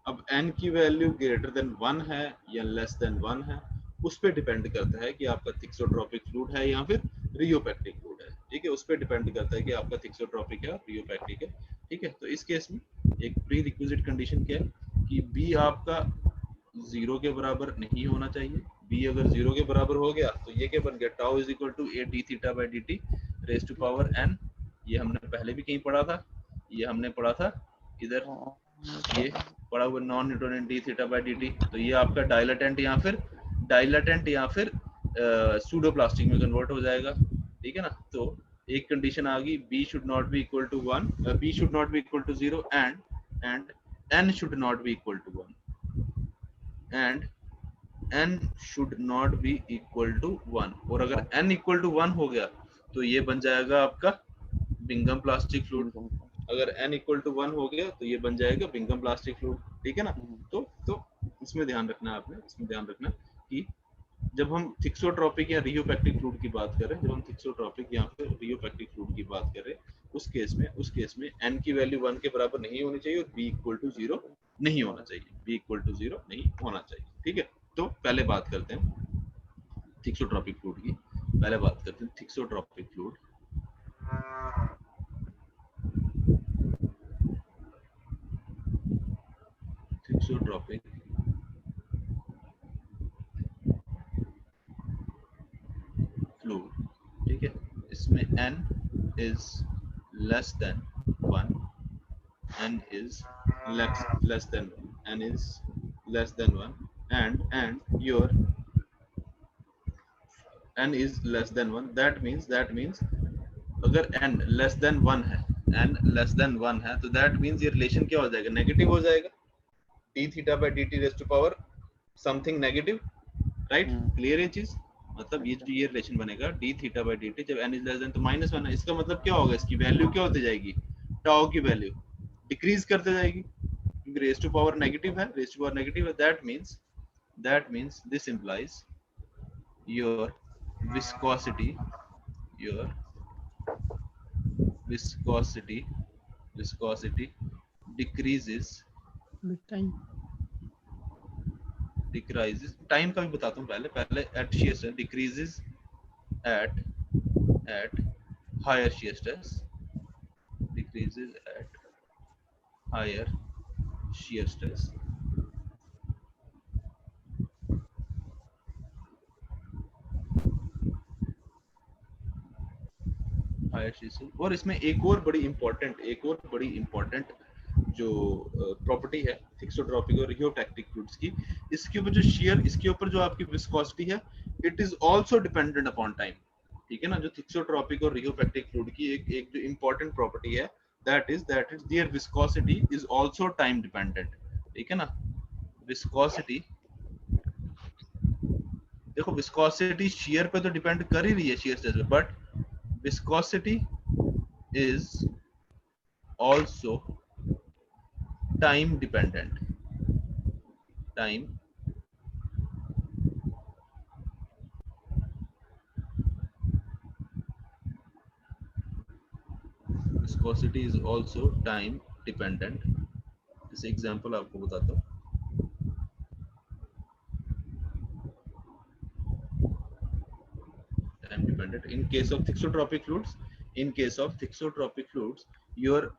A: अब n की वैल्यू ग्रेटर देन 1 है या लेस देन 1 है, उस पर डिपेंड करता है कि आपका थिक्सोट्रोपिक फ्लूइड है या फिर रियोपैक्टिक फ्लूइड है, ठीक है। उस पर डिपेंड करता है कि आपका थिक्सोट्रोपिक है रियोपैक्टिक है, ठीक है। तो इस केस में एक प्री रिक्विजिट कंडीशन क्या है कि b आपका 0 के बराबर नहीं होना चाहिए। b अगर 0 के बराबर हो गया तो ये क्या बन गया, tau is equal to a d theta by D t raise to power n। ये हमने पहले भी कहीं पढ़ा था, ये हमने पढ़ा था इधर, ये पढ़ा हुआ non Newtonian D theta by D T. तो ये आपका डायलेटेंट या फिर सूडोप्लास्टिक में कन्वर्ट हो जाएगा, ठीक है ना। तो एक कंडीशन आ गई, b should not be equal to 1, b should not be equal to 0 and n should not be equal to 1 and n should not be equal to 1, और अगर n equal to 1 हो गया तो ये बन जाएगा आपका बिंगम प्लास्टिक फ्लूइड। अगर n equal to 1 हो गया तो ये बन जाएगा बिंगम प्लास्टिक फ्लूइड, ठीक है ना। तो इसमें ध्यान रखना है आपने, इसमें ध्यान रखना कि जब हम थिक्सोट्रॉपिक या रियोपैक्टिक फ्लूइड की बात करें, जब हम थिक्सोट्रॉपिक या फिर रियोपैक्टिक फ्लूइड की बात करें, उस केस में n की वैल्यू 1 के बराबर नहीं होनी चाहिए और b इक्वल टू 0 नहीं होना चाहिए, b इक्वल टू 0 नहीं होना चाहिए, ठीक है। तो पहले बात करते हैं थिक्सोट्रॉपिक फ्लूइड की, पहले बात करते हैं थिक्सोट्रॉपिक फ्लूइड। थिक्सोट्रॉपिक फ्लूइड, ठीक है, इसमें n is less than 1, n is less than 1, n is less than 1, and your n is less than 1, that means अगर n less than 1 है, n less than 1 है, तो that means ये relation क्या हो जाएगा, नेगेटिव हो जाएगा, d theta by dt raised to power something negative, right. Clear ये चीज, मतलब ये जो ये रिलेशन बनेगा d थीटा by dt जब n is less than तो -1 है, इसका मतलब क्या होगा, इसकी वैल्यू क्या होती जाएगी, टाउ की वैल्यू डिक्रीज करते जाएगी, क्योंकि रेज टू पावर नेगेटिव है, रेज टू पावर नेगेटिव है, that means this implies your viscosity decreases time का भी बताता हूँ, पहले at shear stress decreases at higher shear stress, decreases at higher shear stress, higher shear stress। और इसमें एक और बड़ी इंपॉर्टेंट जो प्रॉपर्टी है थिक्सोट्रॉपिक और रियोटैक्टिक फ्लूइड्स की, इसके ऊपर जो शेयर, इसके ऊपर जो आपकी विस्कोसिटी है, it is also dependent upon time, ठीक है ना। जो थिक्सोट्रॉपिक और रियोपैक्टिक फ्लूइड की एक जो इंपॉर्टेंट प्रॉपर्टी है, that is their viscosity is also time dependent, ठीक है ना। विस्कोसिटी, देखो विस्कोसिटी शेयर पे तो डिपेंड कर ही रही है, शेयर स्ट्रेस पे, but viscosity is also time dependent, viscosity is also time dependent। जैसे एग्जांपल आपको बताता हूँ, time dependent in case of thixotropic fluids, your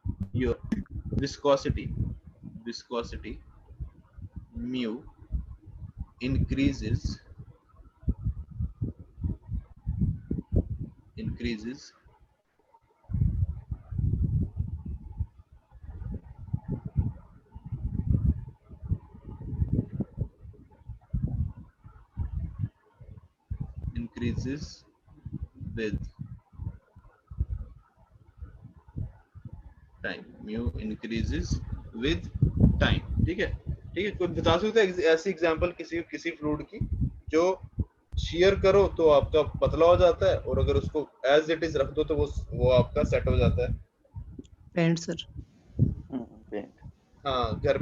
A: viscosity mu increases with time, mu increases with time, ठीक है। कोई बता सकते हैं ऐसी एग्जांपल किसी फ्लूइड की जो शेयर करो तो आपका पतला हो जाता है, और अगर उसको एज इट इज रख दो तो वो आपका सेट हो जाता है।
C: Paint sir,
D: paint.
A: हाँ, घर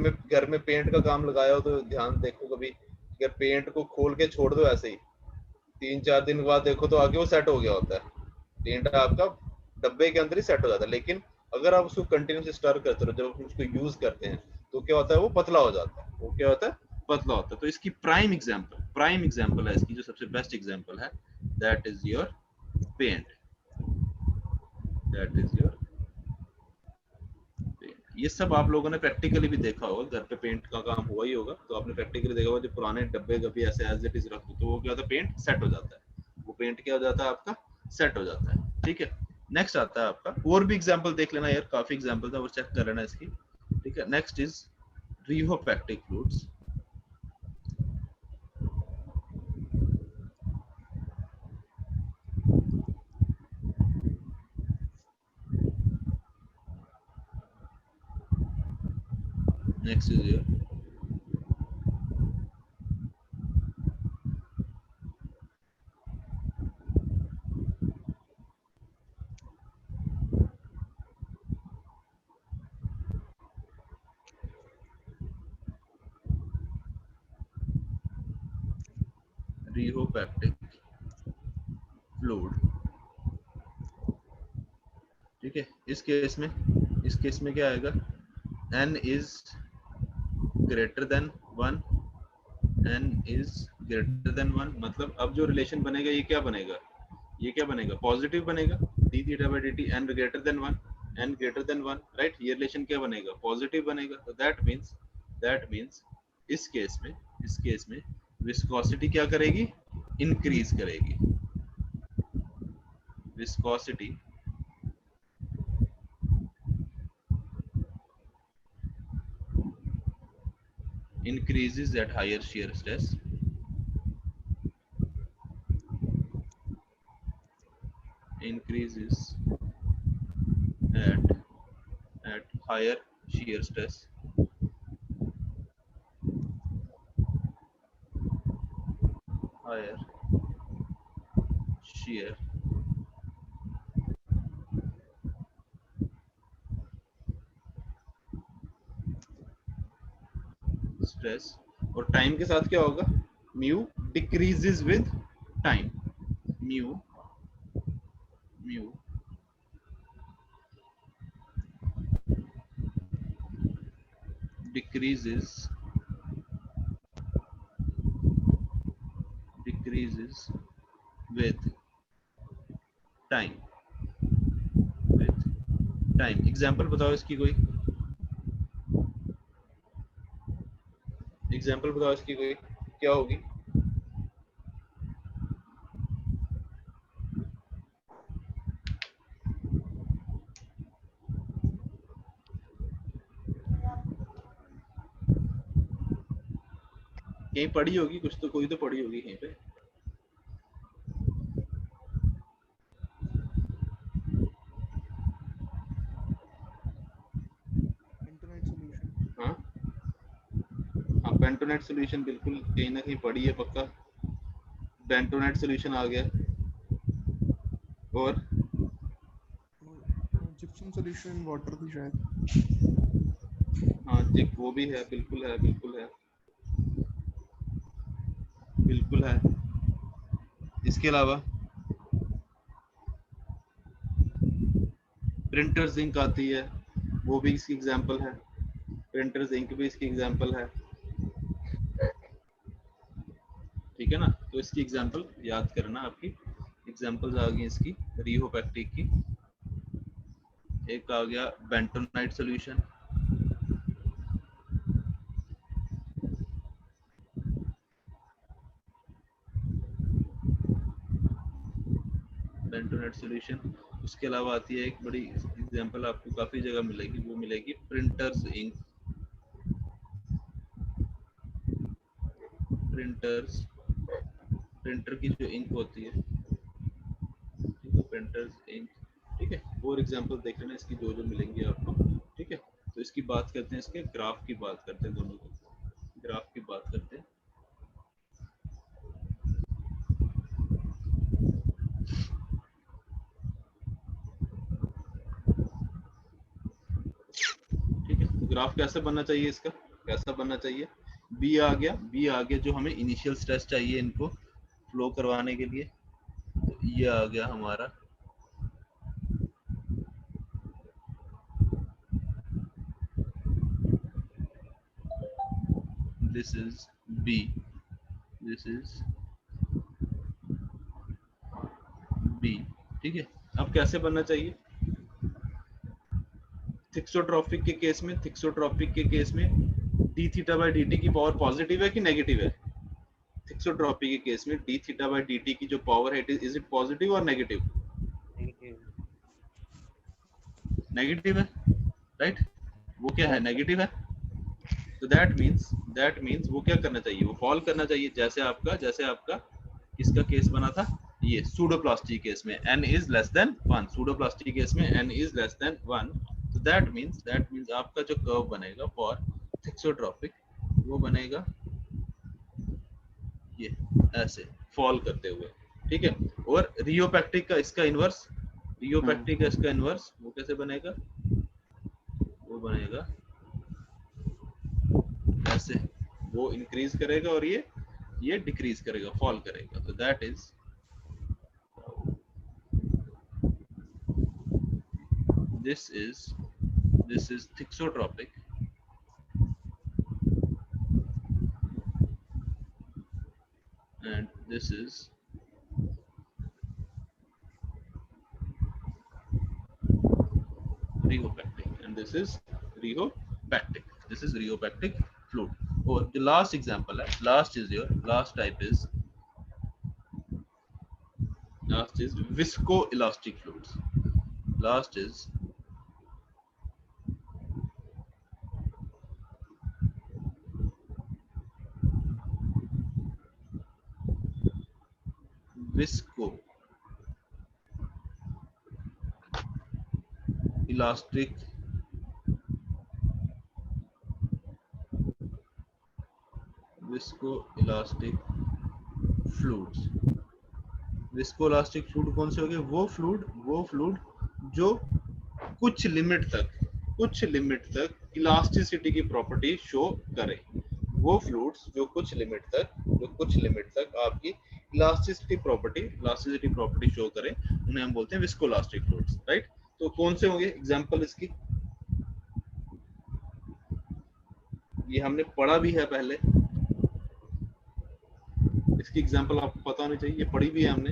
A: में पेंट का काम लगाया हो तो ध्यान देखो, कभी अगर पेंट को खोल के छोड़ दो ऐसे ही 3-4 दिन बाद देखो तो आगे वो सेट हो गया होता है, पेंट आपका डब्बे के अंदर ही सेट हो जाता है। लेकिन अगर आप उसको कंटिन्यूसली स्टर करते रहो, जब हम उसको यूज करते हैं तो क्या होता है, वो पतला हो जाता है, पतला होता है। तो इसकी प्राइम एग्जांपल है इसकी, जो सबसे बेस्ट एग्जांपल है, दैट इज योर पेंट। ये सब आप लोगों ने प्रैक्टिकली भी देखा होगा, घर पे पेंट का काम हुआ ही होगा, तो आपने प्रैक्टिकली देखा होगा, जो पुराने डब्बे कभी ऐसे एज इट इज रख दो तो वो क्या होता है, पेंट सेट हो जाता है, वो पेंट क्या हो जाता है, आपका सेट हो जाता है, ठीक है। नेक्स्ट आता है आपका, और भी एग्जांपल देख लेना यार, काफी एग्जांपल था, वो चेक कर लेना इसकी, ठीक है। Next is rheopectic fluids. Next is here rheopectic fluid, ठीक है। इस केस में क्या आएगा, n is greater than 1, n is greater than 1, मतलब अब जो रिलेशन बनेगा ये क्या बनेगा, पॉजिटिव बनेगा, d theta by dt n greater than 1, n greater than 1, right. ये रिलेशन क्या बनेगा, पॉजिटिव बनेगा। तो दैट मींस इस केस में विस्कोसिटी क्या करेगी, इंक्रीज करेगी। Viscosity increases at higher shear stress, increases at higher shear stress, higher shear stress, और टाइम के साथ क्या होगा, mu decreases with time, mu decreases with time, example बताओ इसकी, कोई एग्जांपल बताओ इसकी, कोई क्या होगी। कहीं पढ़ी होगी कुछ तो, कोई तो पढ़ी होगी कहीं पे। हाँ हाँ, बेंटोनेट सॉल्यूशन बिल्कुल कहीं ना कहीं पढ़ी है पक्का, बेंटोनेट सॉल्यूशन आ गया। और
E: जिप्सम सॉल्यूशन वाटर भी शायद,
A: हाँ जिप वो भी है, बिल्कुल है, बिल्कुल है। इसके अलावा प्रिंटर जिंक आती है, वो भी इसकी एग्जांपल है, प्रिंटर जिंक भी इसकी एग्जांपल है, ठीक है ना। तो इसकी एग्जांपल याद करना, आपकी एग्जांपल्स आ गई इसकी रिहोपैक्टिक की। एक आ गया बेंटोनाइट सॉल्यूशन, बेंटोनेट सॉल्यूशन। उसके अलावा आती है एक बड़ी एग्जांपल, आपको काफी जगह मिलेगी, वो मिलेगी प्रिंटर्स इंक, प्रिंटर की जो इंक होती है, ठीक है, प्रिंटर्स इंक, ठीक है। और एग्जांपल देख लेना इसकी जो मिलेंगी आपको, ठीक है। तो इसकी बात करते हैं, इसके ग्राफ की बात करते हैं, दोनों की ग्राफ की बात करते हैं। ठीक है, तो ग्राफ कैसे बनना चाहिए, इसका कैसा बनना चाहिए, बी आ गया जो हमें इनिशियल स्ट्रेस चाहिए इनको फ्लो करवाने के लिए, तो ये आ गया हमारा दिस इज बी, ठीक है। अब कैसे बनना चाहिए, थिक्सोट्रोपिक के केस में डी थीटा बाय dt की पावर पॉजिटिव है कि नेगेटिव है, थिक्सोट्रोपी के केस में डी थीटा बाय dt की जो पावर है, इज इट पॉजिटिव और नेगेटिव, नेगेटिव है, राइट। वो क्या है, नेगेटिव है। तो दैट मींस वो क्या करना चाहिए, वो फॉल करना चाहिए, जैसे आपका किसका केस बना था, ये सूडोप्लास्टी केस में n is less than 1, pseudoplastic case में n इज लेस देन 1। तो दैट मींस आपका जो कर्व बनेगा फॉर थिक्सोट्रोपिक, वो बनेगा ये ऐसे फॉल करते हुए, ठीक है। और रियोपैक्टिक का इसका इनवर्स, वो कैसे बनेगा, वो बनेगा ऐसे, वो इंक्रीज करेगा और ये ये डिक्रीज करेगा, फॉल करेगा। तो that is this is thixotropic and this is rheopactic and this is rheopactic. This is rheopactic fluid. Or the last example, last type is viscoelastic fluids. Last is viscoelastic fluids. Viscoelastic fluid कौन से हो गए? वो fluid जो कुछ limit तक elasticity की property show करे। वो फ्लूइड्स जो कुछ लिमिट तक आपकी इलास्टिसिटी प्रॉपर्टी शो करे, उन्हें हम बोलते हैं विस्कोइलास्टिक फ्लूइड्स, राइट? तो कौन से होंगे एग्जांपल इसकी? ये हमने पढ़ा भी है पहले, इसकी एग्जांपल आपको पता होनी चाहिए, ये पढ़ी भी है हमने,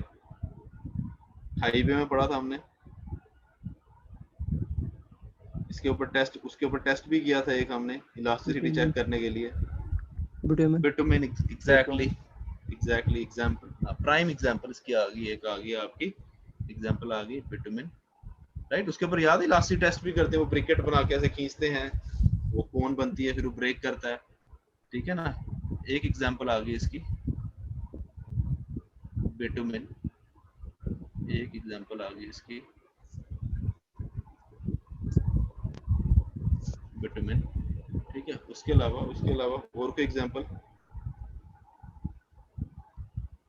A: हाईवे में पढ़ा था हमने, उसके ऊपर टेस्ट भी किया था एक हमने इलास्टिसिटी चेक करने के लिए। Bitumen exactly example, prime example इसकी आ गई आपकी एग्जांपल आ गई बिटुमेन, राइट? उसके ऊपर याद है इलास्टिक टेस्ट भी करते हैं, वो ब्रिकेट बना के ऐसे खींचते हैं, वो कोन बनती है, फिर वो ब्रेक करता है, ठीक है ना? एक एग्जांपल आ गई इसकी बिटुमेन, एक एग्जांपल आ गई इसकी बिटुमेन, ठीक है? उसके अलावा और कोई एग्जांपल?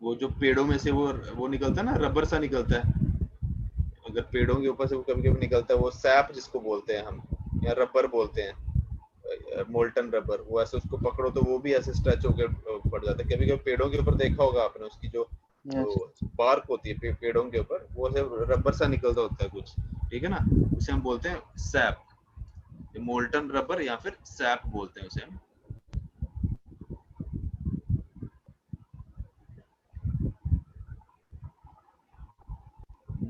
A: वो जो पेड़ों में से वो निकलता है ना, रबर सा निकलता है, अगर पेड़ों के ऊपर से वो कभी-कभी निकलता है, वो सैप जिसको बोलते हैं हम, या रबर बोलते हैं, मोल्टन रबर, वो ऐसे उसको पकड़ो तो वो भी ऐसे स्ट्रेच होकर पड़ जाता है। कभी-कभी पेड़ों के ऊपर देखा होगा आपने, उसकी जो बार्क होती है पेड़ों के ऊपर, वो ऐसे रबर सा निकलता होता है कुछ, ठीक है ना? उसे हम बोलते हैं सैप, मोल्टन रबर या फिर सैप बोलते हैं उसे हम।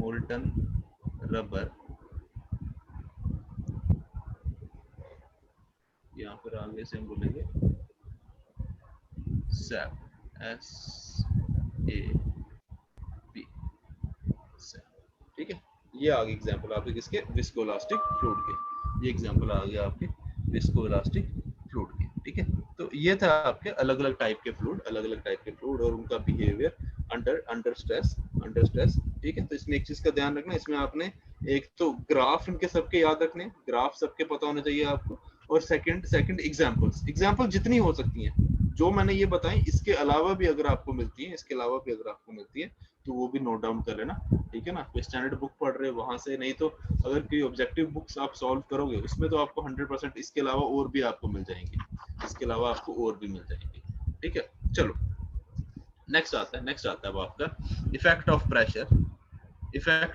A: मोल्टन रबर या फिर आगे से हम बोलेंगे सैप, SAP, ठीक है? ये आ गई एग्जांपल आपके किसके? विस्कोइलास्टिक फ्लूइड के। ये एग्जांपल आ गया आपके विस्कोइलास्टिक फ्लूइड के, ठीक है? तो ये था आपके अलग अलग टाइप के फ्लूइड और उनका बिहेवियर अंडर स्ट्रेस, ठीक है? तो इसमें एक चीज का ध्यान रखना, इसमें आपने एक तो ग्राफ इनके सबके याद रखने, ग्राफ सबके पता होने चाहिए आपको, और सेकंड एग्जांपल जितनी हो सकती हैं जो मैंने ये बताई, इसके अलावा भी अगर आपको मिलती है, तो वो भी नोट डाउन कर लेना, ठीक है ना? कोई स्टैंडर्ड बुक पढ़ रहे हो वहां से, नहीं तो अगर कोई ऑब्जेक्टिव बुक्स आप सॉल्व करोगे उसमें तो आपको 100% इसके अलावा और भी आपको मिल जाएंगे, ठीक है? चलो नेक्स्ट आता है अब आपका effect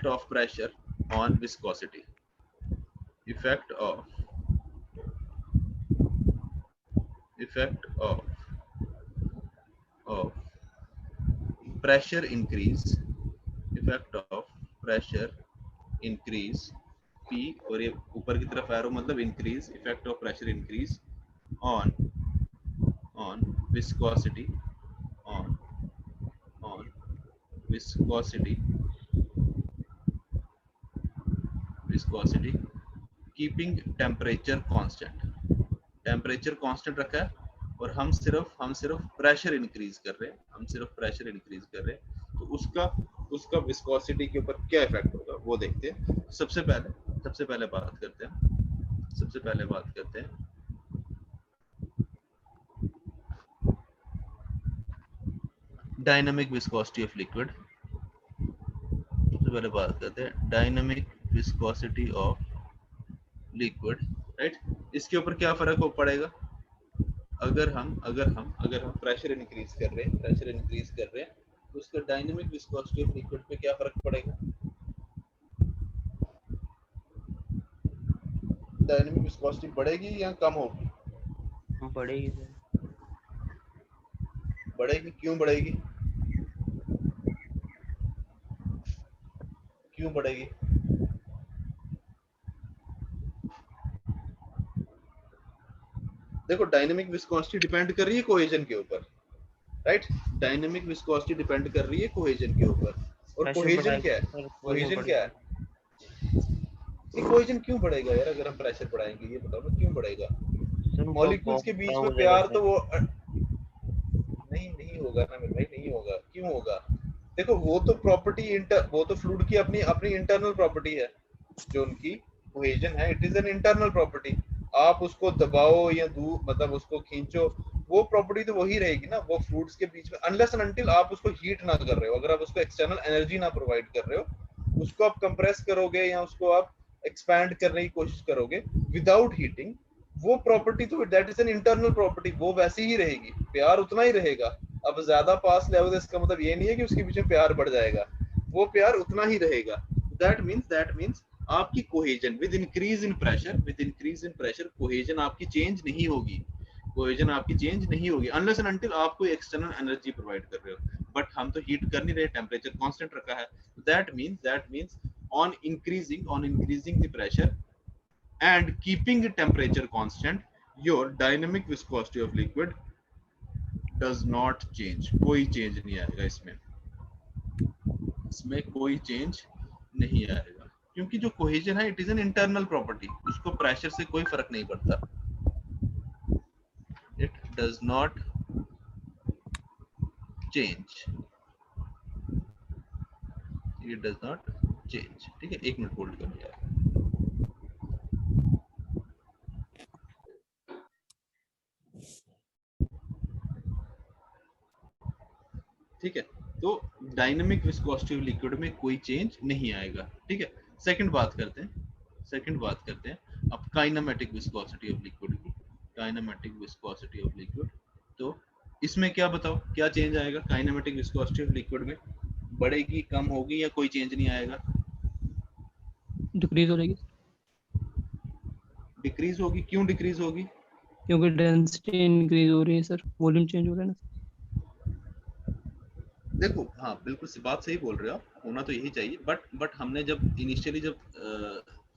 A: of pressure on viscosity. Effect of pressure increase P, और ये ऊपर की तरफ एरो मतलब increase, effect of pressure increase on viscosity keeping temperature constant रखा है, और हम सिर्फ प्रेशर इंक्रीज कर रहे हैं, तो उसका विस्कोसिटी के ऊपर क्या इफेक्ट होगा वो देखते हैं। सबसे पहले बात करते हैं dynamic viscosity of liquid. Dynamic viscosity of liquid, right? इसके ऊपर क्या फर्क पड़ेगा? अगर हम प्रेशर इंक्रीज कर रहे हैं तो उसका डायनेमिक विस्कोसिटी ऑफ लिक्विड पे क्या फर्क पड़ेगा? डायनेमिक विस्कोसिटी बढ़ेगी या कम होगी?
C: बढ़ेगी सर।
A: बढ़ेगी। क्यों बढ़ेगी? क्यों बढ़ेगी? देखो डायनेमिक विस्कोसिटी डिपेंड कर रही है कोहेजन के ऊपर, राइट? डायनेमिक विस्कोसिटी डिपेंड कर रही है कोहेजन के ऊपर। और
C: प्रेशर
A: कोहेजन
C: बढ़ाएगा
A: क्या है?
C: सर,
A: कोहेजन क्या है? कोहेजन क्यों बढ़ेगा यार? अगर हम प्रेशर बढ़ाएंगे, ये बताओ ना क्यों बढ़ेगा?
C: सर उनका
A: मॉलिक्यूल्स के
C: बॉन्ड
A: बीच
C: स्ट्रांग
A: में
C: हो जाएगा
A: प्यार
C: सर।
A: तो वो नहीं होगा ना मेरे भाई, नहीं होगा। क्यों होगा? देखो वो तो प्रॉपर्टी वो तो फ्लूइड की अपनी अपनी इंटरनल प्रॉपर्टी है। जो उनकी कोहेजन है, it is an internal property. आप उसको दबाओ या मतलब उसको खींचो, वो प्रॉपर्टी तो वही रहेगी ना। वो फ्लूइड्स के बीच में अनलेस एंड अनटिल आप उसको हीट ना कर रहे हो, अगर आप उसको एक्सटर्नल एनर्जी ना प्रोवाइड कर रहे हो, उसको आप कंप्रेस करोगे या उसको आप एक्सपैंड करने की कोशिश करोगे विदाउट हीटिंग, वो प्रॉपर्टी तो that is an internal property, वो वैसी ही रहेगी, प्यार उतना ही रहेगा। अब ज्यादा पास ले आओगे इसका मतलब ये नहीं है कि उसके पीछे प्यार बढ़ जाएगा, वो प्यार उतना ही रहेगा। दैट मींस आपकी cohesion with increase in pressure cohesion आपकी चेंज नहीं होगी। कोहेजन आपकी चेंज नहीं होगी अनलेस एंड अनटिल आप कोई एक्सटर्नल एनर्जी प्रोवाइड कर रहे हो। बट हम तो हीट कर नहीं रहे, टेम्परेचर कांस्टेंट रखा है। That means on increasing the pressure and keeping the temperature constant, your dynamic viscosity of liquid does not change. कोई चेंज नहीं आएगा इसमें कोई चेंज नहीं आएगा, क्योंकि जो कोहेजन है it is an internal property, उसको प्रेशर से कोई फर्क नहीं पड़ता। It does not change, it does not change. ठीक है, एक मिनट होल्ड कर लिया। ठीक है, तो डायनेमिक विस्कोसिटी ऑफ लिक्विड में कोई चेंज नहीं आएगा। ठीक है, सेकंड बात करते हैं अब काइनेमेटिक विस्कोसिटी ऑफ लिक्विड की। काइनेमेटिक विस्कोसिटी ऑफ लिक्विड, तो इसमें क्या बताओ, क्या चेंज आएगा काइनेमेटिक विस्कोसिटी ऑफ लिक्विड में? बढ़ेगी, कम होगी, या कोई चेंज नहीं आएगा?
F: डिक्रीज हो जाएगी
A: डिक्रीज होगी। क्यों डिक्रीज होगी?
F: क्योंकि डेंसिटी इंक्रीज हो रही है सर, वॉल्यूम चेंज हो रहा है ना।
A: देखो हाँ बिल्कुल बात सही बोल रहे हो आप, होना तो यही चाहिए। बट हमने जब इनिशियली जब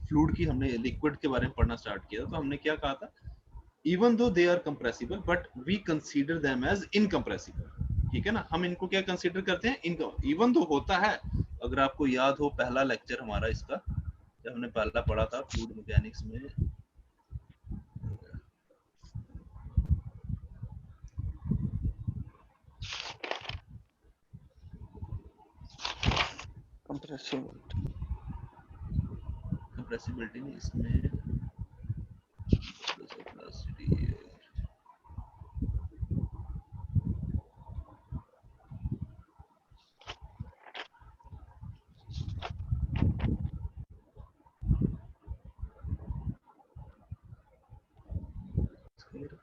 A: फ्लूइड की हमने लिक्विड के बारे में पढ़ना स्टार्ट किया तो हमने क्या कहा था? Even though they are compressible but we consider them as incompressible. ठीक है ना, हम इनको क्या कंसीडर करते हैं? इवन दो होता है। अगर आपको याद हो पहला लेक्चर हमारा इसका, जब हमने पहला पढ़ा था फ्लूइड मैकेनिक्स में, कंप्रेसिबिलिटी नहीं, इसमें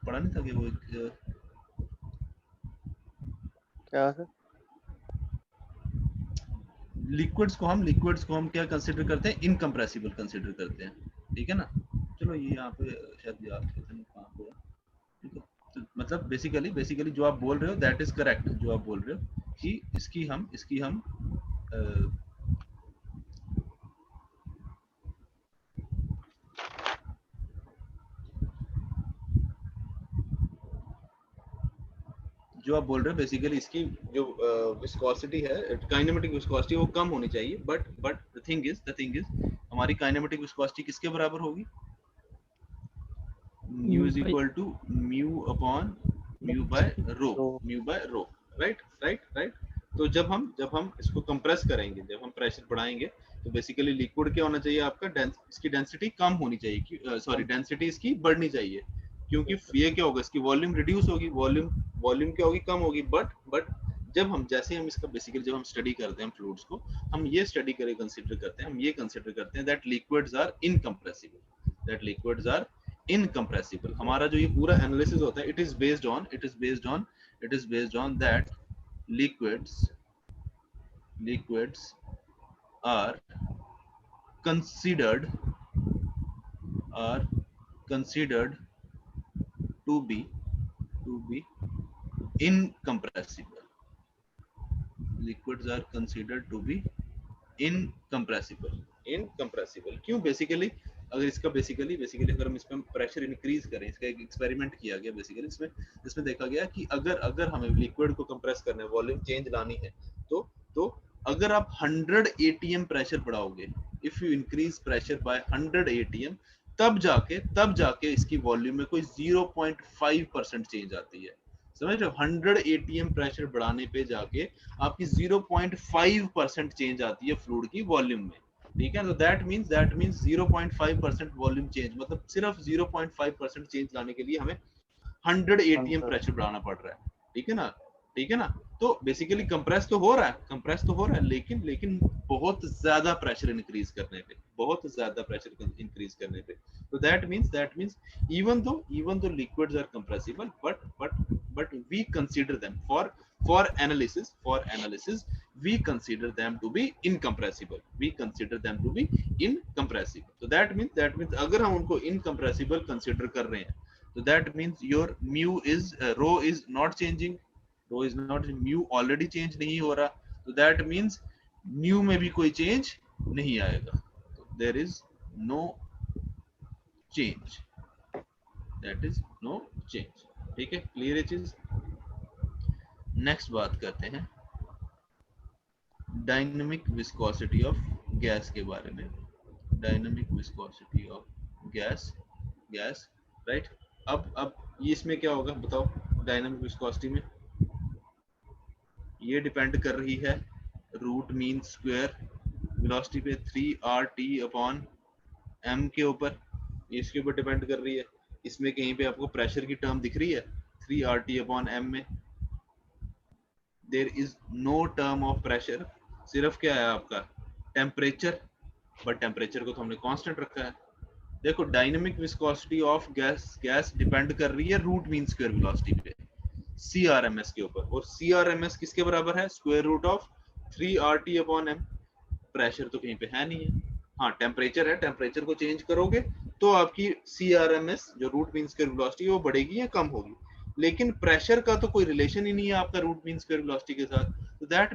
A: पढ़ा नहीं था कि वो
D: क्या सर?
A: लिक्विड्स को हम क्या कंसीडर करते हैं? इनकंप्रेसिबल कंसीडर करते हैं। ठीक है ना, चलो ये यहाँ पे शायद याद पता नहीं कहाँ पे है। ठीक है, तो मतलब बेसिकली जो आप बोल रहे हो दैट इज करेक्ट। जो आप बोल रहे हो कि इसकी हम जो आप बोल रहे हो बेसिकली इसकी जो विस्कोसिटी है, काइनेमेटिक विस्कोसिटी, वो कम होनी चाहिए। बट द थिंग इज हमारी काइनेमेटिक विस्कोसिटी किसके बराबर होगी? Mu is equal to mu upon mu by rho. Right. तो जब हम इसको कंप्रेस करेंगे, जब हम प्रेशर बढ़ाएंगे, तो बेसिकली लिक्विड क्या होना चाहिए आपका? इसकी डेंसिटी कम होनी चाहिए, सॉरी डेंसिटी इसकी बढ़नी चाहिए, क्योंकि ये क्या होगा? इसकी वॉल्यूम रिड्यूस होगी, वॉल्यूम क्या होगी? कम होगी। बट जब हम इसका बेसिकली जब हम स्टडी करते हैं फ्लूइड्स को, हम ये स्टडी कंसीडर करते हैं that liquids are incompressible, incompressible. हमारा जो ये पूरा एनालिसिस होता है, it is based on that liquids are considered to be incompressible. Liquids are considered to be incompressible. क्यों? बेसिकली अगर इसका बेसिकली अगर हम इसमें प्रेशर इंक्रीज करें, इसका एक एक्सपेरिमेंट किया गया बेसिकली, इसमें देखा गया कि अगर हमें लिक्विड को कंप्रेस करना है, वॉल्यूम चेंज लानी है, तो अगर आप 100 atm प्रेशर बढ़ाओगे, if you increase pressure by 100 atm, तब जाके इसकी वॉल्यूम में कोई 0.5% चेंज आती है। समझ रहे हो? 100 atm प्रेशर बढ़ाने पे जाके आपकी 0.5% चेंज आती है फ्लूइड की वॉल्यूम में। ठीक है, तो दैट मींस 0.5% वॉल्यूम चेंज, मतलब सिर्फ 0.5% चेंज लाने के लिए हमें 100 atm प्रेशर बढ़ाना पड़ रहा है। ठीक है ना? तो बेसिकली कंप्रेस तो हो रहा है, लेकिन बहुत ज्यादा प्रेशर इंक्रीज करने पे, तो that means even though liquids are compressible, but we consider them for analysis we consider them to be incompressible, so that means अगर हम उनको incompressible consider कर रहे हैं, so that means your rho is not changing, mu already change नहीं हो रहा, तो that means mu में भी कोई change नहीं आएगा, तो there is no change, ठीक है? क्लियर है चीज? नेक्स्ट बात करते हैं डायनामिक विस्कोसिटी ऑफ गैस के बारे में। Dynamic viscosity of gas, right? अब ये इसमें क्या होगा बताओ? डायनामिक विस्कोसिटी में ये डिपेंड कर रही है रूट मीन स्क्वायर वेलोसिटी पे 3RT/m के ऊपर, इसके ऊपर डिपेंड कर रही है। इसमें कहीं पे आपको प्रेशर की टर्म दिख रही है 3RT/m में? There is no term of pressure, सिर्फ क्या है आपका टेम्परेचर, बट टेम्परेचर को तो हमने कांस्टेंट रखा है। देखो dynamic viscosity of gas depend कर रही है रूट मीन स्क्वायर वेलोसिटी पे, CRMS के ऊपर, और CRMS किसके बराबर है? Square root of 3RT/m। Pressure तो कहीं पे है नहीं है, हाँ टेम्परेचर है, टेम्परेचर को चेंज करोगे तो आपकी CRMS जो रूट मीन स्क्वायर वेलोसिटी है वो बढ़ेगी या कम होगी, लेकिन प्रेशर का तो कोई रिलेशन ही नहीं है आपका रूट मीन स्क्वायर वेलोसिटी के साथ। तो that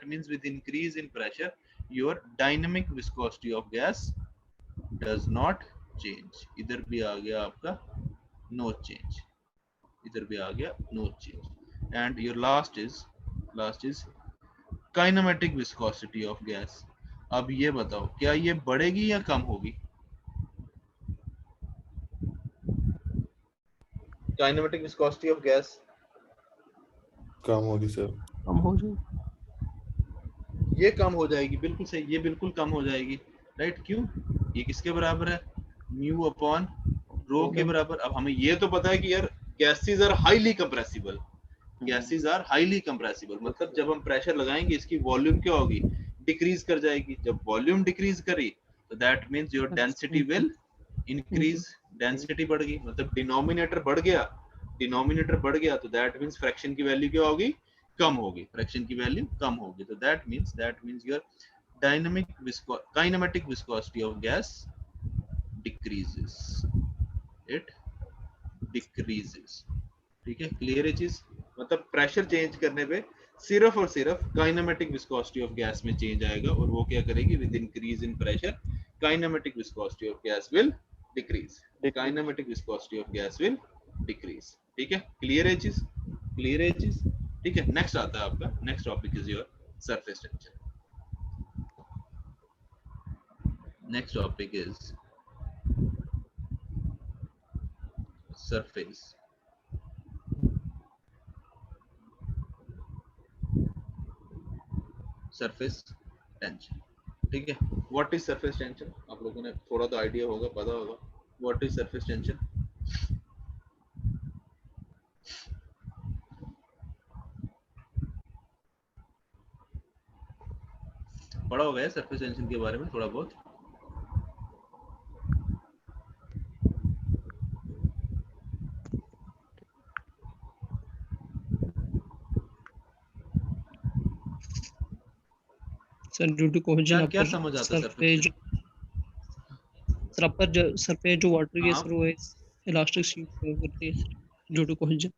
A: means with increase in pressure your dynamic viscosity of gas does not change. इधर भी आ गया आपका नो चेंज, इधर भी आ गया no change. And your last is kinematic viscosity of gas. अब ये बताओ क्या ये बढ़ेगी या कम होगी? काइनेमेटिक विस्कोसिटी ऑफ गैस
G: कम होगी सर।
F: कम हो जाए,
A: ये कम हो जाएगी, बिल्कुल सही, ये बिल्कुल कम हो जाएगी, राइट? क्यों? ये किसके बराबर है? म्यू अपॉन रो के बराबर। अब हमें ये तो पता है कि यार गैसेस आर हाईली कंप्रेसिबल, मतलब जब हम प्रेशर लगाएंगे इसकी वॉल्यूम क्या होगी? डिक्रीज कर जाएगी। जब वॉल्यूम डिक्रीज करी तो that means your density will increase, density बढ़ गई, मतलब डिनोमिनेटर बढ़ गया तो दैट मींस फ्रैक्शन की वैल्यू क्या होगी? कम होगी, फ्रैक्शन की वैल्यू कम होगी। तो that means your kinematic viscosity of gas decreases, it decreases. ठीक है, क्लियर है चीज? मतलब प्रेशर चेंज करने पे सिर्फ और सिर्फ काइनेमेटिक विस्कोसिटी ऑफ गैस में चेंज आएगा, और वो क्या करेगी? With increase in pressure kinematic viscosity of gas will decrease, kinematic viscosity of gas will decrease. ठीक है, क्लियर है चीज? ठीक है, नेक्स्ट आता है आपका, next topic is your surface tension. Next topic is surface tension. ठीक है, व्हाट इज सरफेस टेंशन? आप लोगों ने थोड़ा तो आइडिया होगा, पता होगा व्हाट इज सरफेस टेंशन। पढ़ा होगा सरफेस टेंशन के बारे में थोड़ा बहुत?
F: सर ड्यू टू कोहेजन
A: क्या समझ आता है
F: सर पे जो वाटर की
A: हाँ।
F: सर वो इलास्टिक शीट करती है सर ड्यू टू कोहेजन।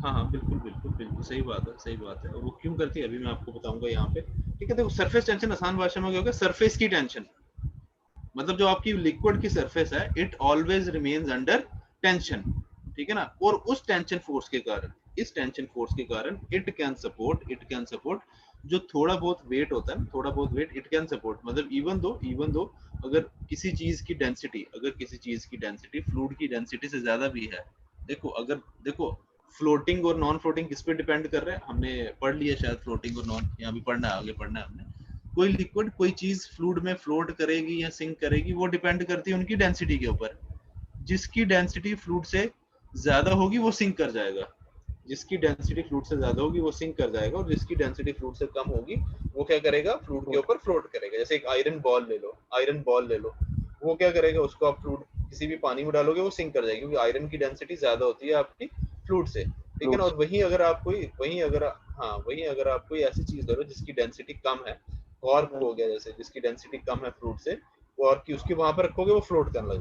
A: हाँ, बिल्कुल सही बात है। और वो क्यों करती है अभी मैं आपको बताऊंगा यहाँ पे। ठीक है, देखो सरफेस टेंशन आसान भाषा में क्या होगा, सरफेस की टेंशन, मतलब जो आपकी लिक्विड की सरफेस है, it always remains under tension, ठीक है ना। और उस टेंशन फोर्स के कारण, इस टेंशन फोर्स के कारण इट कैन सपोर्ट जो थोड़ा बहुत वेट होता है, थोड़ा बहुत वेट इट कैन सपोर्ट, मतलब इवन दो अगर किसी चीज की डेंसिटी फ्लूइड की डेंसिटी से ज्यादा भी है, देखो फ्लोटिंग और नॉन फ्लोटिंग किस पे डिपेंड कर रहे हैं, हमने पढ़ लिया शायद फ्लोटिंग और नॉन, यहाँ भी पढ़ना है, आगे पढ़ना है हमने। कोई लिक्विड कोई चीज फ्लूइड में फ्लोट करेगी या सिंक करेगी, वो डिपेंड करती है उनकी डेंसिटी के ऊपर। जिसकी डेंसिटी फ्लूइड से ज्यादा होगी वो सिंक कर जाएगा, जिसकी डेंसिटी फ्लूइड से ज्यादा होगी वो सिंक कर जाएगा, और जिसकी डेंसिटी फ्लूइड से कम होगी वो क्या करेगा, फ्लूइड के ऊपर फ्लोट करेगा। जैसे एक आयरन बॉल ले लो, वो क्या करेगा, उसको आप फ्लूइड किसी भी पानी में डालोगे वो सिंक कर जाएगी, क्योंकि आयरन की डेंसिटी ज्यादा होती है आपकी फ्लूइड से, ठीक है ना। और वहीं अगर आप कोई ऐसी चीज ले लो जिसकी डेंसिटी कम है, कॉर्क हो गया जैसे, जिसकी डेंसिटी कम है फ्लूइड से, और कि उसकी वहां पर रखोगे वो फ्लोट करने लग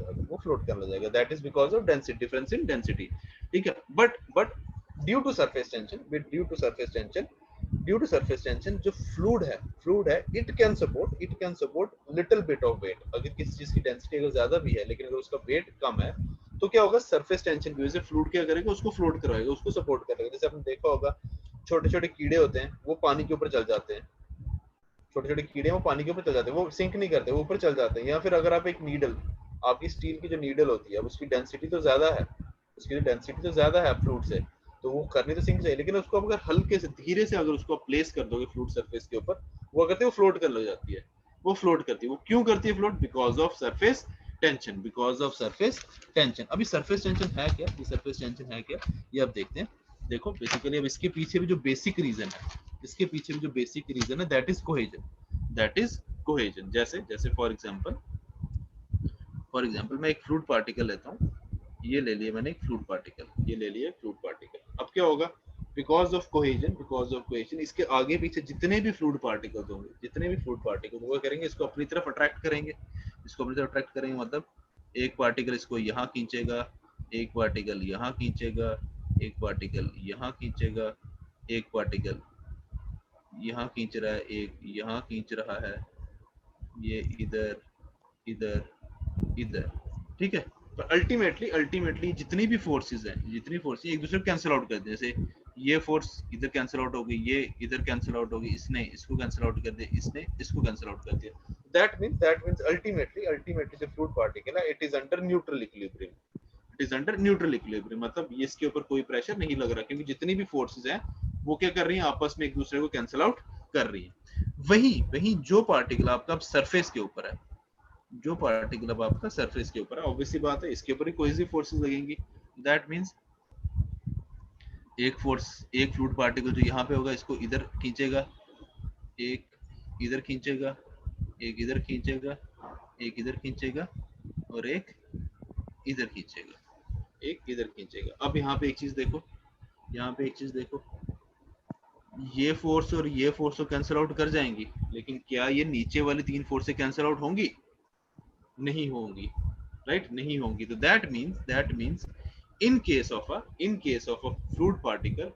A: जाएगा, that is because of density, difference in density, ठीक है। But due to surface tension जो फ्लूइड है it can support little bit of weight. अगर किसी चीज की डेंसिटी अगर ज्यादा भी है लेकिन अगर उसका वेट कम है तो क्या होगा, सरफेस टेंशन की वजह से फ्लूइड क्या करेगा, उसको फ्लोट करवाएगा, उसको सपोर्ट करेगा। जैसे आपने देखा होगा छोटे छोटे कीड़े होते हैं वो पानी के ऊपर चल जाते हैं, वो सिंक नहीं करते, वो ऊपर चल जाते हैं। या फिर अगर आप एक नीडल, आपकी स्टील की जो नीडल होती है, उसकी डेंसिटी तो ज्यादा है फ्लूइड से, तो वो करनी तो सिंक चाहिए, लेकिन उसको अगर हल्के से धीरे से अगर उसको प्लेस कर दोगे फ्लूइड सरफेस के ऊपर, वो करते वो फ्लोट कर लग जाती है, वो क्यों करती है float, because of surface tension. अभी सरफेस टेंशन है क्या, ये आप देखते हैं। देखो बेसिकली अब इसके पीछे भी जो बेसिक रीजन है दैट इज कोहेजन। जैसे फॉर एग्जांपल मैं एक फ्लूइड पार्टिकल लेता हूँ, ये ले लिया मैंने एक फ्लूइड पार्टिकल, अब क्या होगा, बिकॉज ऑफ कोहेजन इसके आगे पीछे जितने भी फ्लूइड पार्टिकल्स होंगे वो करेंगे, इसको अपनी तरफ अट्रैक्ट करेंगे, मतलब एक पार्टिकल इसको यहाँ खींचेगा, एक पार्टिकल यहाँ खींचेगा, एक पार्टिकल यहाँ खींचेगा, एक पार्टिकल यहाँ खींच रहा है, एक यहाँ खींच रहा है, ये इधर, ठीक है। तो अल्टीमेटली जितनी भी फोर्सेस हैं एक दूसरे को कैंसिल आउट करते हैं। जैसे ये फोर्स इधर कैंसिल आउट हो गई, ये इधर कैंसिल आउट हो गई, इसने इसको कैंसिल आउट कर दिया, इसने इसको कैंसिल आउट कर दिया। दैट मींस अल्टीमेटली जो फ्लूइड पार्टिकल है it is under neutral equilibrium, मतलब ये इसके ऊपर कोई प्रेशर नहीं लग रहा, क्योंकि जितनी भी फोर्सेस हैं वो क्या कर रही हैं, आपस में एक दूसरे को कैंसिल आउट कर रही है। वही जो पार्टिकल आपका सरफेस के ऊपर है, ऑब्वियसली बात है इसके ऊपर ही कोई सी फोर्सेस लगेंगी। दैट मींस एक फ्लूइड पार्टिकल जो यहाँ पे होगा इसको इधर खींचेगा, एक इधर खींचेगा, एक इधर खींचेगा, एक इधर खींचेगा, और एक इधर खींचेगा, अब यहाँ पे एक चीज देखो, ये फोर्स और ये फोर्स तो कैंसिल आउट कर जाएंगी, लेकिन क्या ये नीचे वाली तीन फोर्स से कैंसिल आउट होंगी? नहीं होंगी, राइट, नहीं होंगी। तो that means in case of a fluid particles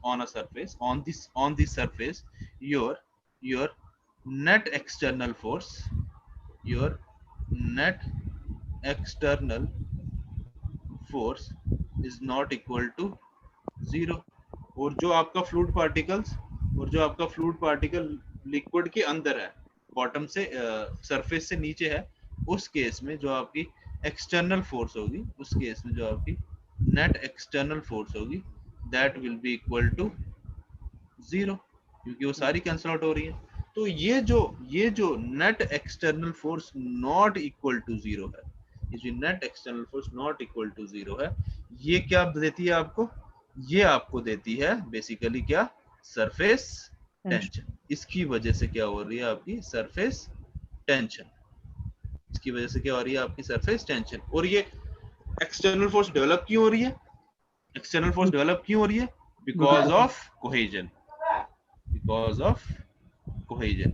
A: on a surface, on this surface, your net external force is not equal to 0। और जो आपका फ्लूइड पार्टिकल लिक्विड के अंदर है, बॉटम से सरफेस से नीचे है, उस केस में जो आपकी एक्सटर्नल फोर्स होगी, नेट एक्सटर्नल फोर्स होगी, that will be equal to 0, क्योंकि वो सारी कैंसिल आउट हो रही है। तो ये जो net external force not equal to 0 है, ये क्या देती है आपको? ये आपको देती है बेसिकली क्या? Surface tension. इसकी वजह से क्या हो रही है आपकी सरफेस टेंशन, और ये एक्सटर्नल फोर्स डेवलप क्यों हो रही है? Because of cohesion, because of cohesion.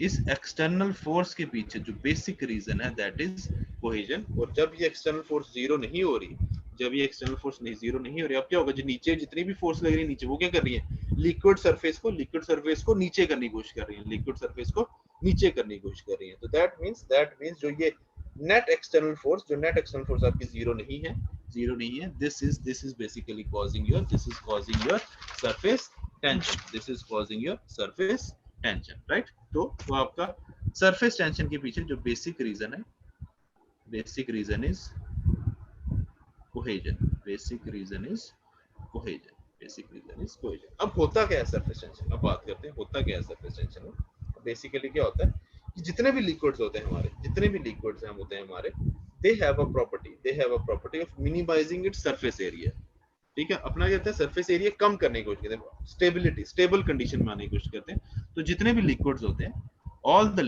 A: इस एक्सटर्नल फोर्स के पीछे जो बेसिक रीजन है दैट इज कोहेजन। और जब ये एक्सटर्नल फोर्स जीरो नहीं हो रही, जब ये एक्सटर्नल फोर्स जीरो नहीं हो रही, अब क्या होगा, जो नीचे जितनी भी फोर्स लग रही है नीचे, वो क्या कर रही है, लिक्विड सरफेस को नीचे करने की कोशिश कर रही है, लिक्विड सरफेस को नीचे करने की कोशिश कर रही है। तो दैट मींस जो ये नेट एक्सटर्नल फोर्स आपकी जीरो नहीं है, this is basically causing your surface tension, right. तो वो आपका सरफेस टेंशन के पीछे जो बेसिक रीजन है, बेसिक रीजन इज कोहेजन। अब होता क्या है सरफेस टेंशन, अब बात करते हैं होता क्या है सरफेस टेंशन में। बेसिकली क्या होता है कि जितने भी लिक्विड्स होते हैं हमारे, they have a property of minimizing its surface area. ठीक है, अपना क्या कहते हैं, सरफेस एरिया कम करने की कोशिश करते हैं, स्टेबल कंडीशन में आने की कोशिश करते हैं। तो जितने भी लिक्विड्स होते हैं, all the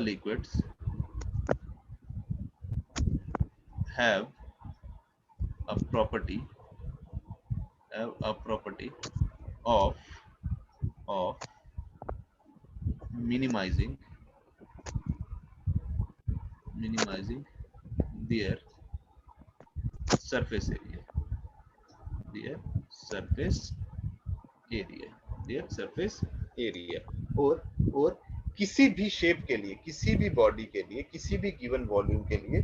A: liquids have a property of minimizing their surface area, और किसी भी शेप के लिए, किसी भी बॉडी के लिए, किसी भी गिवन वॉल्यूम के लिए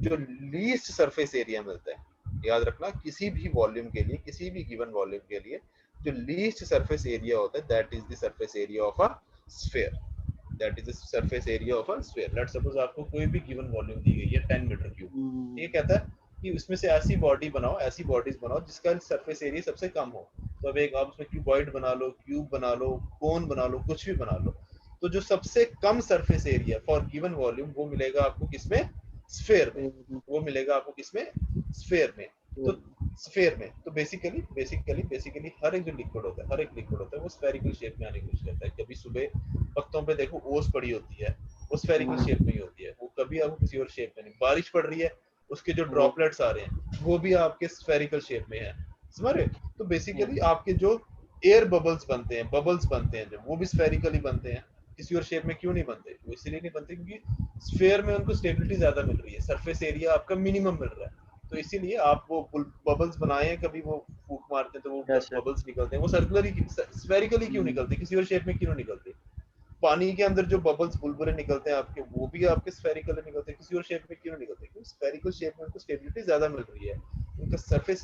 A: जो लीस्ट सरफेस एरिया मिलता है, याद रखना, किसी भी वॉल्यूम के लिए, किसी भी गिवन वॉल्यूम के लिए जो लीस्ट सरफेस एरिया होता है, that is the surface area of a sphere. Let's suppose आपको कोई भी गिवन वॉल्यूम दी गई है 10 मीटर क्यूब, ये कहता है कि उसमें से ऐसी बॉडीज बनाओ जिसका सरफेस एरिया सबसे कम हो। तो अब एक आप उसमें क्यूबॉइड बना लो, क्यूब बना लो, कोन बना लो, कुछ भी बना लो, तो जो सबसे कम surface area for given volume वो मिलेगा आपको किसमें, स्फीयर में। तो बेसिकली हर एक जो लिक्विड होता है वो स्फेरिकल शेप में आने की कोशिश करता है। कभी सुबह पत्तों पे देखो ओस पड़ी होती है, वो स्फेरिकल शेप में ही होती है, वो कभी आपको किसी और शेप में नहीं। बारिश पड़ रही है, उसके जो ड्रॉपलेट्स आ रहे हैं वो भी आपके स्फेरिकल शेप में है, समझ रहे। तो बेसिकली आपके जो एयर बबल्स बनते हैं जब, वो भी स्फेरिकली बनते हैं, किसी और शेप में क्यों नहीं बनते? वो इसलिए नहीं बनते क्योंकि स्फीयर में उनको स्टेबिलिटी ज्यादा मिल रही है, सरफेस एरिया आपका मिनिमम मिल रहा है। तो इसीलिए आप वो बबल्स बनाए हैं, कभी वो फूक मारते हैं तो वो बबल्स निकलते हैं, वो सर्कुलर ही स्फेरिकली क्यों निकलते, किसी और शेप में क्यों निकलते? पानी के अंदर जो बबल्स बुलबुले निकलते हैं आपके, वो भी आपके स्फेरिकल निकलते हैं, किसी और शेप में क्यों निकलते? क्योंकि स्फेरिकल शेप में उनको स्टेबिलिटी ज्यादा मिल रही है, उनका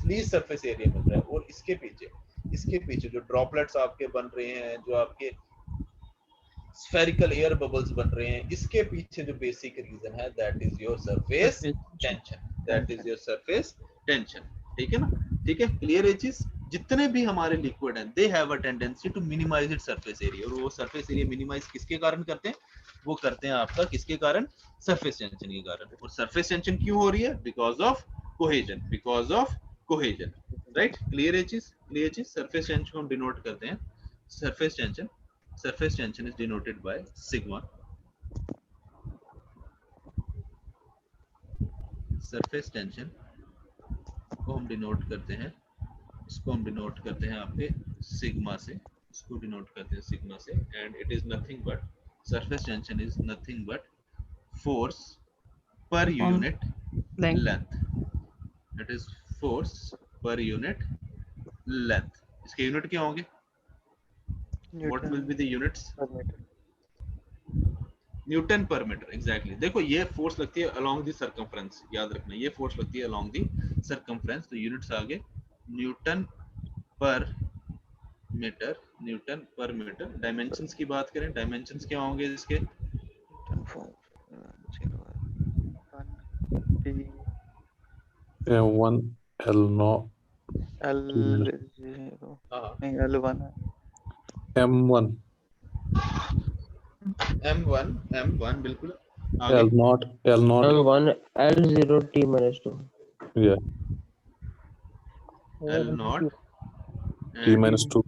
A: लीस्ट सरफेस एरिया मिल रहा है। और इसके पीछे जो ड्रॉपलेट्स आपके बन रहे हैं, जो आपके स्फेरिकल एयर बबल्स बन रहे हैं, इसके पीछे जो बेसिक रीजन है that is your surface tension. ठीक है ना, ठीक है, क्लियर है चीज। जितने भी हमारे लिक्विड हैं, they have a tendency to minimize its surface area, और वो सरफेस एरिया मिनिमाइज किसके कारण करते हैं? वो करते हैं आपका किसके कारण? सरफेस टेंशन के कारण। और सरफेस टेंशन क्यों हो रही है? Because of cohesion, right. Clear है चीज, सरफेस टेंशन को हम डिनोट करते हैं, surface tension is denoted by sigma। Surface tension को हम डिनोट करते हैं, आपके सिग्मा से, and it is nothing but, surface tension is nothing but force per unit length. It is force per unit length. इसके unit क्या होंगे? What will be the units? Newton पर मीटर, एग्जैक्टली। देखो ये फोर्स लगती है along the circumference, याद रखना, ये फोर्स लगती है अलोंग द सर्कमफ्रेंस। तो यूनिट्स आगे न्यूटन पर मीटर। डायमेंशंस की बात करें, डायमेंशंस क्या होंगे इसके?
G: M1 L0 M1 बिल्कुल। L0
C: L1 L0 T minus 2।
G: yeah
A: L0
G: T minus 2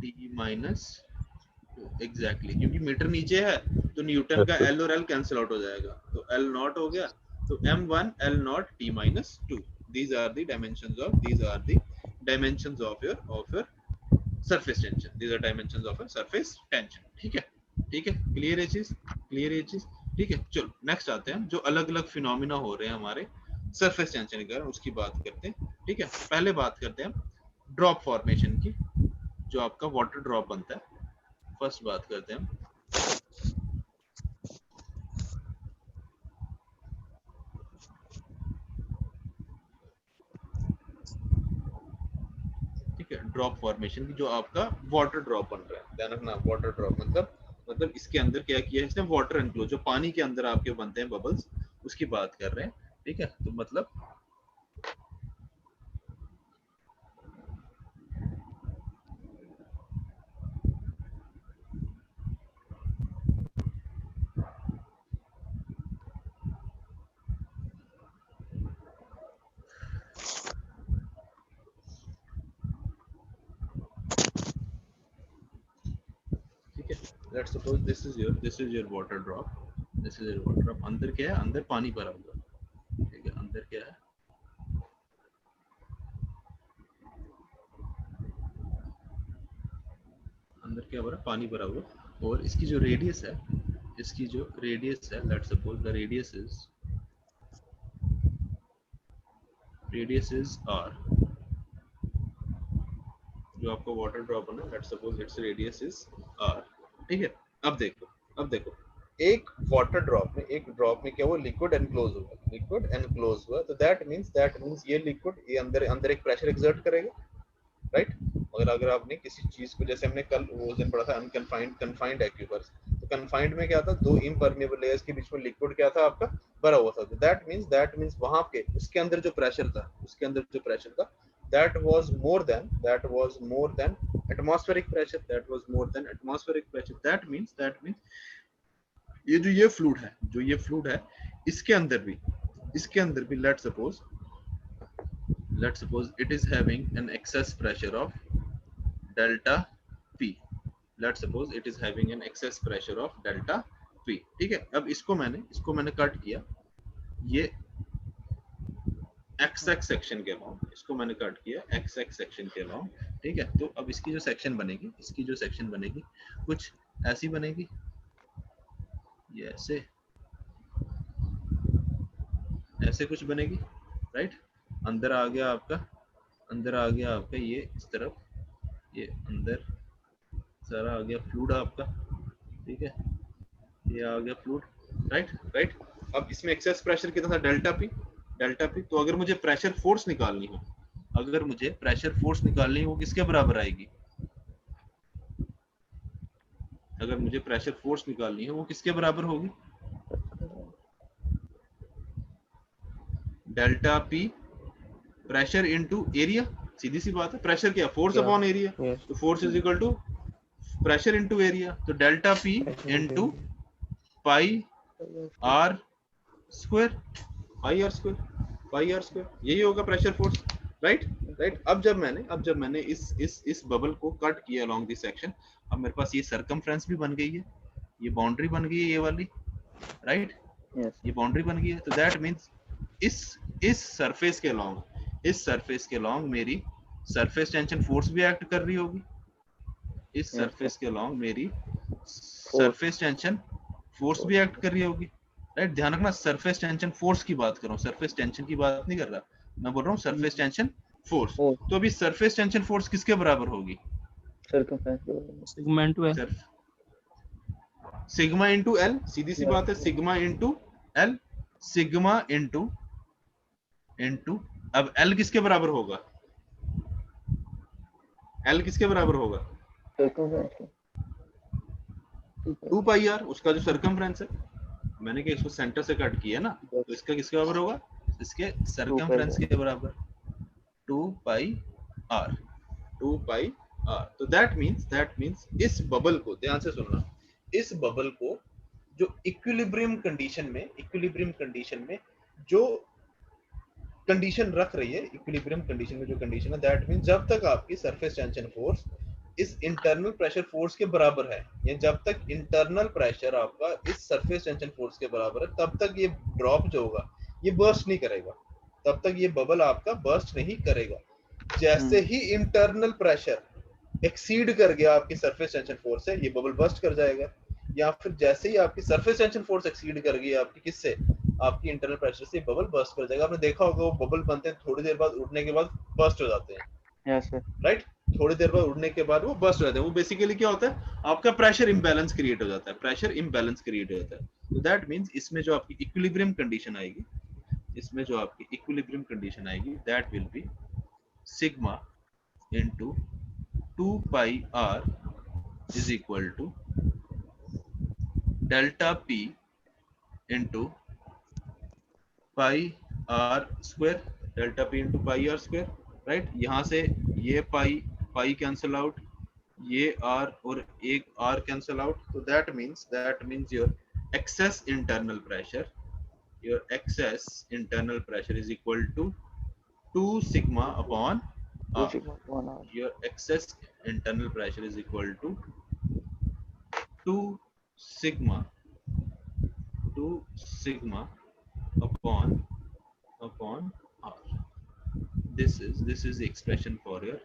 A: exactly, क्योंकि मीटर नीचे है तो न्यूटन का L और L कैंसिल आउट हो जाएगा, तो L0 हो गया। तो M1 L0 T minus 2, these are the dimensions of dimensions of your surface tension. These are dimensions of a surface tension. ठीक है, ठीक है, क्लियर है चीज, क्लियर है चीज, ठीक है। चलो नेक्स्ट आते हैं, जो अलग अलग फिनोमिना हो रहे हैं हमारे सरफेस टेंशन के कारण, उसकी बात करते हैं। ठीक है, पहले बात करते हैं ड्रॉप फॉर्मेशन की, जो आपका वाटर ड्रॉप बनता है। फर्स्ट बात करते हैं ड्रॉप फॉर्मेशन की, जो आपका वाटर ड्रॉप बन रहा है। ध्यान रखना, वाटर ड्रॉप मतलब इसके अंदर क्या किया है इसने, वाटर एनक्लोज, जो पानी के अंदर आपके बनते हैं बबल्स, उसकी बात कर रहे हैं। ठीक है, तो मतलब let's suppose this is your water drop, this is your water drop। अंदर क्या है, अंदर पानी भरा हुआ। ठीक है, अंदर क्या है, अंदर क्या भरा, पानी भरा हुआ। और इसकी जो रेडियस है, इसकी जो रेडियस है, let's suppose the radius is r, जो आपका वाटर ड्रॉप है ना, let's suppose its radius is r। ठीक है, अब देखो एक वाटर ड्रॉप में, एक ड्रॉप में क्या हुआ, लिक्विड एनक्लोज हुआ। तो दैट मींस ये लिक्विड ये अंदर एक प्रेशर एक्सर्ट करेगा, राइट। अगर आपने किसी चीज को, जैसे हमने कल वो दिन पढ़ा था कन्फाइंड एक्यूफर्स, तो कन्फाइंड में क्या था, दो इम्परमेबल लेयर्स के बीच में लिक्विड क्या था आपका, भरा हुआ था। दैट मींस वहां पे उसके अंदर जो प्रेशर था that was more than atmospheric pressure, that means ये फ्लूइड है, इसके अंदर भी let's suppose it is having an excess pressure of delta p, ठीक है। अब इसको मैंने कट किया, ये XX सेक्शन के अलाउंग, इसको मैंने कट किया XX सेक्शन के अलाउंग। ठीक है, तो अब इसकी जो सेक्शन बनेगी कुछ ऐसी बनेगी, ये ऐसे कुछ बनेगी, राइट। अंदर आ गया आपका ये इस तरफ, ये अंदर सारा आ गया फ्लूइड आपका। ठीक है, ये आ गया फ्लूइड, राइट। अब इसमें एक्सेस प्रेशर कितना था, डेल्टा पी। तो अगर मुझे प्रेशर फोर्स निकालनी हो, किसके बराबर आएगी, अगर मुझे प्रेशर फोर्स निकालनी है वो किसके बराबर होगी, delta P pressure into area. सीधी सी बात है, प्रेशर क्या, फोर्स अपॉन एरिया, तो force is equal to pressure into area. तो delta P into pi R square, यही होगा प्रेशर फोर्स, राइट। अब जब मैंने इस बबल को कट किया अलोंग दिस सेक्शन, अब मेरे पास ये सरकमफ्रेंस भी बन गई है, ये बाउंड्री बन गई है, ये वाली, राइट। ये बाउंड्री बन गई है। तो दैट मींस इस सरफेस के अलोंग मेरी सरफेस टेंशन फोर्स भी एक्ट कर रही होगी, इस सरफेस के अलोंग मेरी सरफेस टेंशन फोर्स भी एक्ट कर रही होगी, राइट। ध्यान रखना, सरफेस टेंशन फोर्स की बात कर रहा हूँ, सरफेस टेंशन की बात नहीं कर रहा, मैं बोल रहा हूँ सरफेस टेंशन फोर्स। तो अभी सरफेस टेंशन फोर्स किसके बराबर होगी, सिग्मा इंटू एल। सीधी सी बात है, सिग्मा इंटू एल, अब एल किसके बराबर होगा, 2 पाई आर, उसका जो सरकमफ्रेंस है। मैंने क्या इसको सेंटर से कट किया ना, तो इसका किसके बराबर होगा, इसके सरकमफ्रेंस के बराबर, 2 पाई आर। तो दैट मींस इस बबल को, ध्यान से सुनना, इस बबल को जो इक्विलिब्रियम कंडीशन में जो कंडीशन रख रही है, इक्विलिब्रियम कंडीशन में जो कंडीशन है, दैट मींस जब तक आपकी सरफेस टेंशन फोर्स इस इंटरनल प्रेशर फोर्स के बराबर है, या जब तक इंटरनल प्रेशर आपका इस सरफेस टेंशन फोर्स के बराबर है, तब तक ये ड्रॉप जो होगा ये बर्स्ट नहीं करेगा, तब तक ये बबल आपका बर्स्ट नहीं करेगा। जैसे ही इंटरनल प्रेशर एक्सीड कर गया आपकी सरफेस टेंशन फोर्स से, ये बबल बर्स्ट कर जाएगा। या फिर जैसे ही आपकी सरफेस टेंशन फोर्स एक्सीड कर गई आपकी किससे, आपकी इंटरनल प्रेशर से, बबल बर्स्ट कर जाएगा। आपने देखा होगा वो बबल बनते हैं थोड़ी देर बाद, उड़ने के बाद बर्स्ट हो जाते हैं,
D: यस सर।
A: राइट। थोड़ी देर बाद उड़ने के बाद वो बर्स्ट हो जाते हैं। वो बेसिकली क्या होता है, आपका प्रेशर इम्बैलेंस क्रिएट हो जाता है, प्रेशर इम्बैलेंस क्रिएट हो जाता है। तो दैट मींस इसमें जो आपकी इक्विलिब्रियम कंडीशन आएगी, इसमें जो आपकी इक्विलिब्रियम कंडीशन आएगी, that will be sigma into 2 pi r is equal to delta p into pi r square, delta p into pi r square, right. यहां से ये पाई कैंसिल आउट, ये r और एक r कैंसिल आउट। तो that means your excess internal pressure is equal to 2 sigma upon
D: two
A: r.
D: Sigma upon R.
A: Your excess internal pressure is equal to 2 sigma upon r. This is the expression for your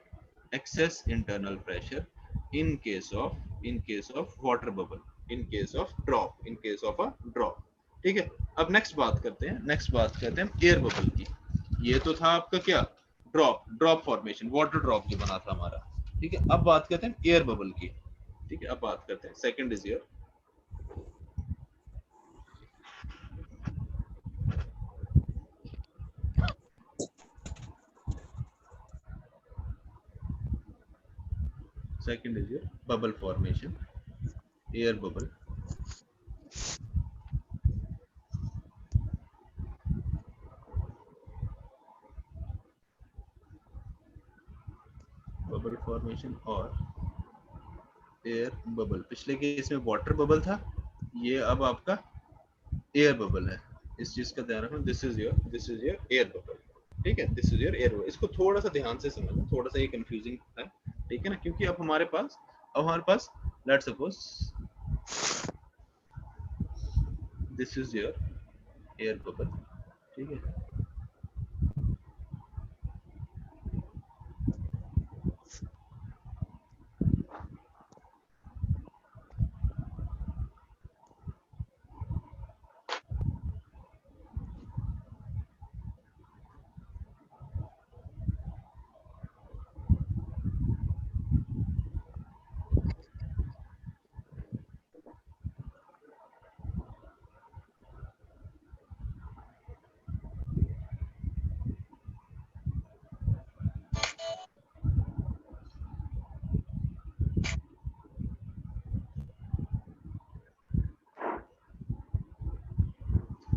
A: excess internal pressure in case of water bubble, in case of a drop। ठीक है। अब next बात करते हैं air bubble की। ये तो था आपका क्या, ड्रॉप फॉर्मेशन, वाटर ड्रॉप जो बना था हमारा। ठीक है। अब बात करते हैं एयर बबल की। ठीक है। अब बात करते हैं second is air. Second is your bubble formation, air bubble। Bubble formation और एयर बबल। पिछले केस में वाटर बबल था, ये अब आपका एयर बबल है। इस चीज का ध्यान रखना। This is your air bubble. ठीक है। This is your air bubble. इसको थोड़ा सा ध्यान से समझना, थोड़ा सा ये कंफ्यूजिंग है, ठीक है ना, क्योंकि अब हमारे पास let's suppose this is your air bubble. ठीक है।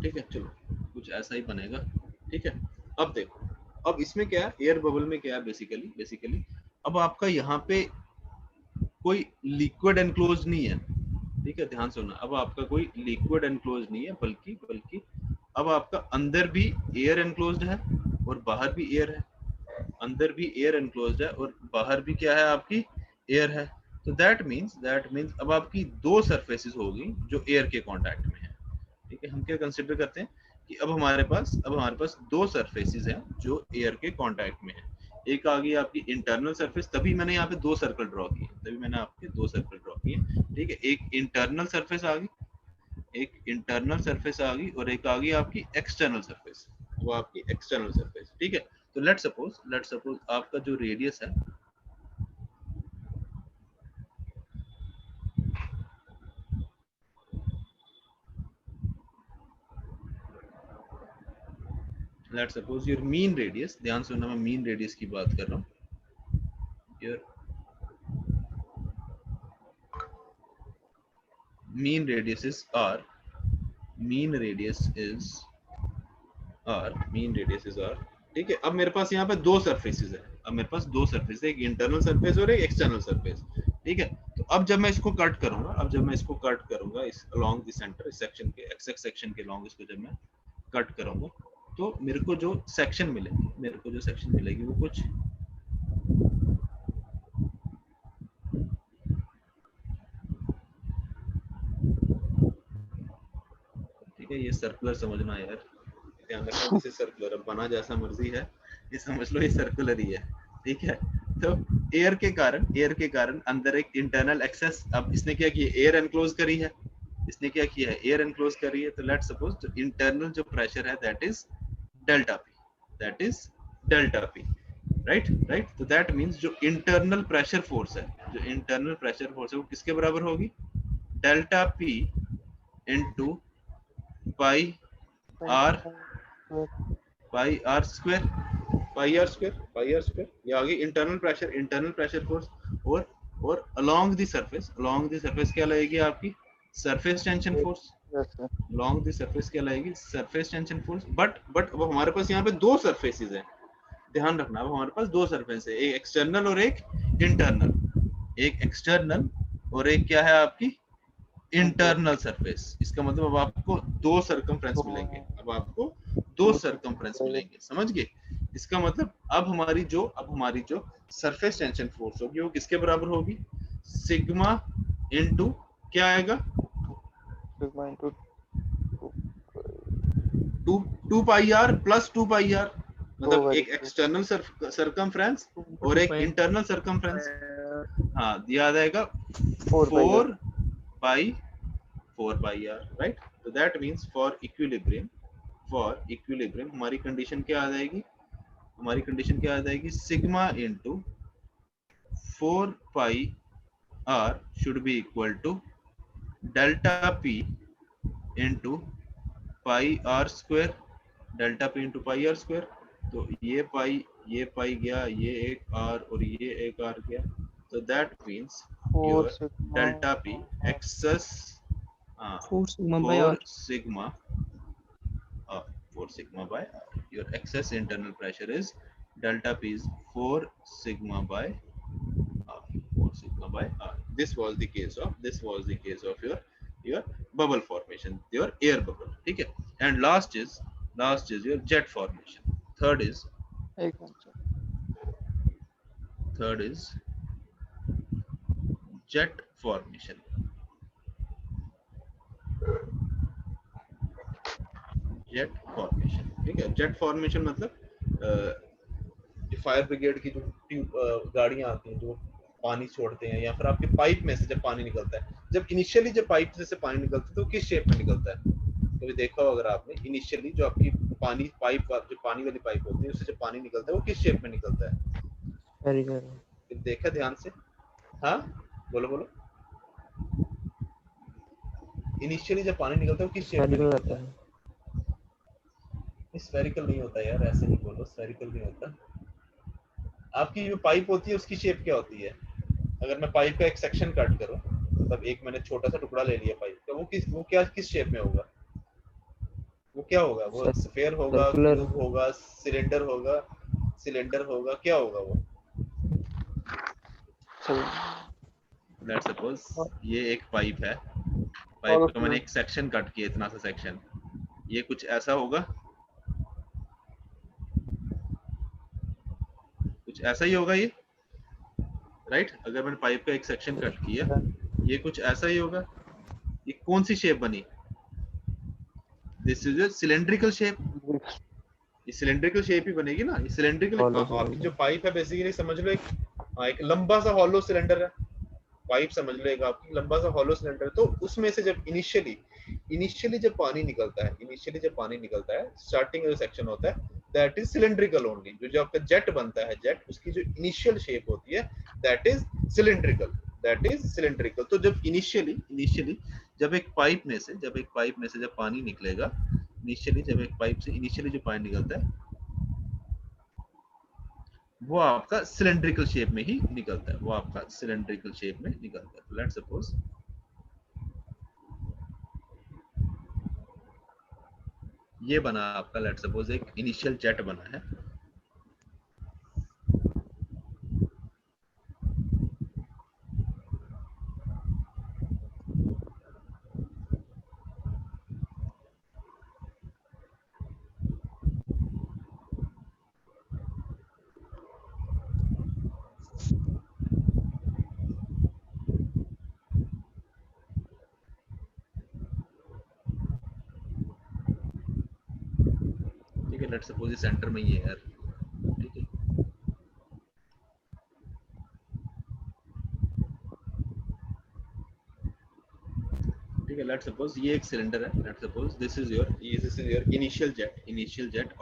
A: ठीक है। चलो कुछ ऐसा ही बनेगा। ठीक है। अब देखो, अब इसमें क्या है, एयर बबल में क्या है, बेसिकली अब आपका यहाँ पे कोई लिक्विड एनक्लोज नहीं है। ठीक है। ध्यान सुनना, अब आपका कोई लिक्विड एनक्लोज नहीं है, बल्कि अब आपका अंदर भी एयर एनक्लोज्ड है और बाहर भी एयर है। अंदर भी एयर एनक्लोज्ड है और बाहर भी क्या है, आपकी एयर है। तो दैट मींस अब आपकी दो सरफेसेस होगी जो एयर के कांटेक्ट में है। ठीक है। हम क्या कंसीडर करते हैं कि अब हमारे पास दो सरफेसेस हैं जो एयर के कांटेक्ट में है। एक आ गई आपकी इंटरनल सरफेस, तभी मैंने यहाँ पे दो सर्कल ड्रॉ किए, ठीक है। एक इंटरनल सरफेस आ गई, और एक आ गई आपकी एक्सटर्नल सरफेस, वो आपकी एक्सटर्नल सरफेस। ठीक है। तो लेट्स सपोज आपका जो रेडियस है, let's suppose your mean radius, ध्यान सुनना, मैं मीन रेडियस की बात कर रहा हूँ। Your mean radius is r, mean radius is r। ठीक है। अब मेरे पास यहाँ पे दो सरफेसेस है, एक इंटरनल सरफेस और एक एक्सटर्नल सरफेस। ठीक है। तो अब जब मैं इसको कट करूंगा इस अलोंग द सेंटर, इस सेक्शन के एक्स सेक्शन के अलोंग, इसको जब मैं कट करूंगा तो मेरे को जो सेक्शन मिलेगी वो कुछ ठीक है। ये सर्कुलर समझना यार, ध्यान रखना, इसे सर्कुलर, अब बना जैसा मर्जी है, ये समझ लो ये सर्कुलर ही है। ठीक है। तो एयर के कारण अंदर एक इंटरनल एक्सेस, अब इसने क्या किया, एयर एनक्लोज करी है, इसने क्या किया है, एयर एनक्लोज करी है। तो लेट्स सपोज जो इंटरनल जो प्रेशर है that is delta P, that is delta P, right. तो दैट मींस जो इंटरनल प्रेशर फोर्स है, जो इंटरनल प्रेशर फोर्स है वो किसके बराबर होगी, delta P into pi R, pi R square, ये आ गई इंटरनल प्रेशर फोर्स। और अलोंग द सरफेस क्या लगेगी आपकी, surface tension force. Along the surface क्या लगेगी, सरफेस टेंशन फोर्स। बट अब हमारे पास यहाँ पे दो सरफेसेस हैं, ध्यान रखना, अब हमारे पास दो सरफेस है, एक एक्सटर्नल और एक इंटरनल, एक एक्सटर्नल और एक क्या है आपकी इंटरनल सरफेस। इसका मतलब अब आपको दो सरकमफ्रेंस मिलेंगे, अब आपको दो सरकमफ्रेंस मिलेंगे, समझ गए। इसका मतलब अब हमारी जो सरफेस टेंशन फोर्स होगी वो किसके बराबर होगी, सिग्मा इनटू क्या आएगा, two pi R plus 2 pi R, मतलब एक एक्सटर्नल सरकमफ्रेंस और एक इंटरनल सरकमफ्रेंस। हाँ, याद आएगा 4 पाई आर, राइट। तो दैट मींस फॉर इक्विलिब्रियम हमारी कंडीशन क्या आ जाएगी, sigma into 4 pi R should be equal to delta P into pi R square, तो ये पाई गया, ये एक आर और ये एक आर गया। तो that means your delta P excess
F: 4 sigma by r.
A: 4 sigma by r. Your excess internal pressure is delta P is 4 sigma by r. 4 sigma by r. This was the case of your bubble formation, your air bubble. ठीक है। And last is your jet formation. Third is jet formation. Jet formation, ठीक है। Jet formation मतलब fire brigade की जो गाड़ियां आती हैं जो पानी छोड़ते हैं, या फिर आपके पाइप में से जब पानी निकलता है, जब इनिशियली जब पाइप से पानी निकलता है तो किस शेप में निकलता है, कभी देखा हो अगर आपने, इनिशियली जो आपकी पानी पाइप जो पानी वाली पाइप होती है उससे जब पानी निकलता है वो किस शेप में निकलता है, देखा ध्यान से, हाँ बोलो, इनिशियली जब पानी निकलता है वो किस शेप में निकलता है, स्फेरिकल नहीं होता यार, ऐसे नहीं बोलो, स्फेरिकल नहीं होता। आपकी जो पाइप होती है उसकी शेप क्या होती है, अगर मैं पाइप का एक सेक्शन कट करूं, मतलब एक मैंने छोटा सा टुकड़ा ले लिया पाइप का, वो किस शेप में होगा, वो क्या होगा, वो स्फेयर होगा, क्यूब होगा, सिलेंडर होगा, क्या होगा वो। लेट्स सपोज ये एक पाइप है, पाइप का मैंने एक सेक्शन कट किया, इतना सा सेक्शन, ये कुछ ऐसा होगा, कुछ ऐसा ही होगा ये, राइट। अगर मैंने पाइप का एक सेक्शन कट किया, ये कुछ ऐसा ही होगा। ये कौन सी शेप बनी, this is a cylindrical shape, ये सिलेंड्रिकल शेप ही बनेगी ना, ये सिलेंड्रिकल। आपकी जो पाइप है बेसिकली समझ लो एक लंबा सा हॉलो सिलेंडर है, पाइप समझ लो एक आपकी लंबा सा हॉलो सिलेंडर। तो उसमें से जब इनिशियली जब पानी निकलता है, स्टार्टिंग का जो सेक्शन होता है दैट इज सिलेंड्रिकल ओनली। जो आपका जेट बनता है, जेट उसकी जो इनिशियल शेप होती है दैट इज सिलेंड्रिकल। तो जब इनिशियली जब एक पाइप में से जब पानी निकलेगा, इनिशियली जब एक पाइप से इनिशियली जो पानी निकलता है वो आपका सिलेंड्रिकल शेप में ही निकलता है, लेट्स सपोज ये बना आपका, लेट्स सपोज एक इनिशियल जेट बना है, ठीक है। लेट्स सपोज ये सेंटर में ही है यार, ठीक है। लेट्स सपोज ये एक सिलेंडर है, let's suppose this is your initial jet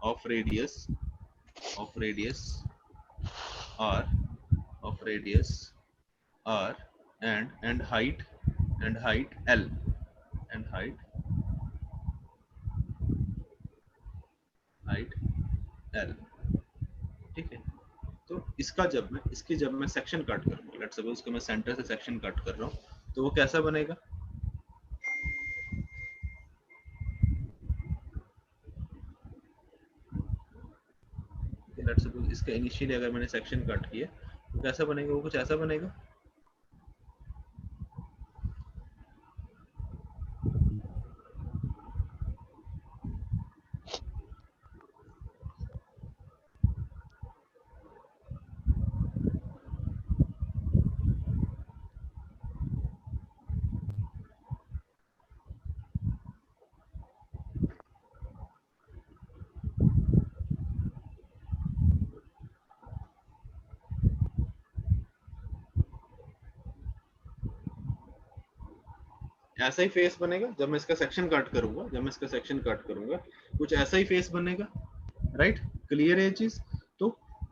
A: of radius r and height l and height l, ठीक है। तो इसका जब मैं सेक्शन कट करूंगा, लेट्स सपोज इसको मैं सेंटर से सेक्शन कट कर रहा हूँ, तो वो कैसा बनेगा? लेट्स सपोज इसका इनिशियली अगर मैंने सेक्शन कट किया तो कैसा बनेगा? वो कुछ ऐसा बनेगा। ऐसा ही फेस बनेगा जब मैं इसका सेक्शन कट करूंगा, कुछ ऐसा ही फेस बनेगा, राइट? क्लियर है ये चीज? तो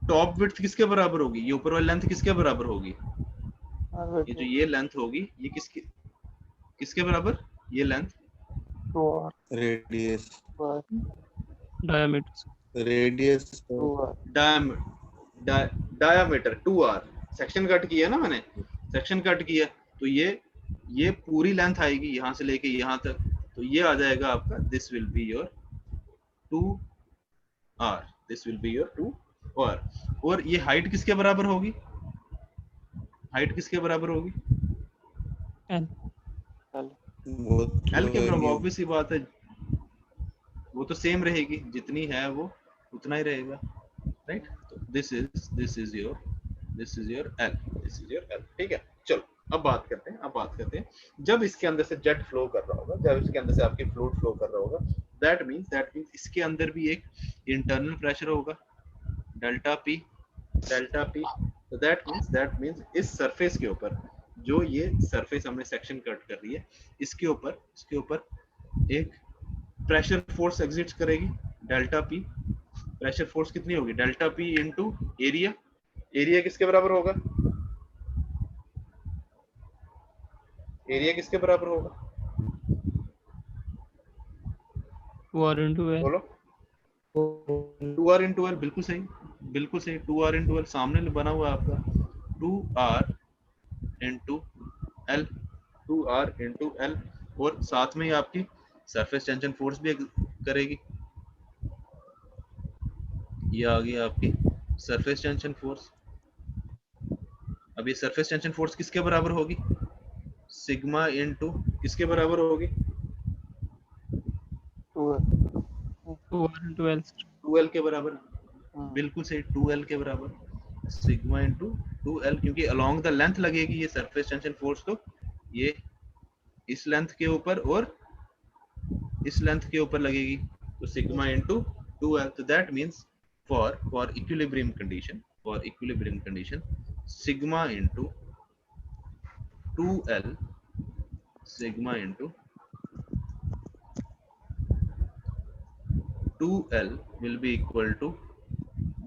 A: टॉप विड्थ किसके बराबर होगी? ये ऊपर वाली लेंथ किसके बराबर होगी? ये जो ये लेंथ होगी ये किसके बराबर? ये length
D: radius
A: diameter 2r। Section cut किया ना मैंने, सेक्शन कट किया तो ये पूरी लेंथ आएगी यहां से लेके यहां तक, तो ये आ जाएगा आपका this will be your 2r, this will be your 2r। और ये हाइट किसके बराबर होगी? एल के बराबर, ऑब्वियस सी बात है, वो तो सेम रहेगी, जितनी है वो उतना ही रहेगा, राइट? तो दिस इज योर एल, ठीक है। चलो अब बात करते हैं जब इसके अंदर से जेट फ्लो कर रहा होगा, जब इसके अंदर से आपकी फ्लूइड फ्लो कर रहा होगा, दैट मींस इसके अंदर भी एक इंटरनल प्रेशर होगा डेल्टा पी। तो दैट मींस इस सरफेस के ऊपर, जो ये सरफेस हमने सेक्शन कट कर रही है, इसके ऊपर एक प्रेशर फोर्स एग्जिस्ट करेगी डेल्टा पी। प्रेशर फोर्स कितनी होगी? Delta P into area. Area किसके बराबर होगा? एरिया किसके बराबर होगा?
F: 2r into l।
A: बोलो। 2r into l, बिल्कुल सही 2r into l सामने बना हुआ है आपका 2r into l, और साथ में ही आपकी सरफेस टेंशन फोर्स भी करेगी। ये आ गई आपकी सरफेस टेंशन फोर्स। अब ये सरफेस टेंशन फोर्स किसके बराबर होगी? सिग्मा इनटू किसके बराबर होगी?
F: 2r into l।
A: 2l के बराबर, बिल्कुल सही 2l के बराबर, सिग्मा इनटू 2l, क्योंकि अलोंग द लेंथ लगेगी ये सरफेस टेंशन फोर्स, तो ये इस लेंथ के ऊपर और इस लेंथ के ऊपर लगेगी, तो सिग्मा इनटू 2l। तो that means for equilibrium condition sigma into 2l, sigma into 2l will be equal to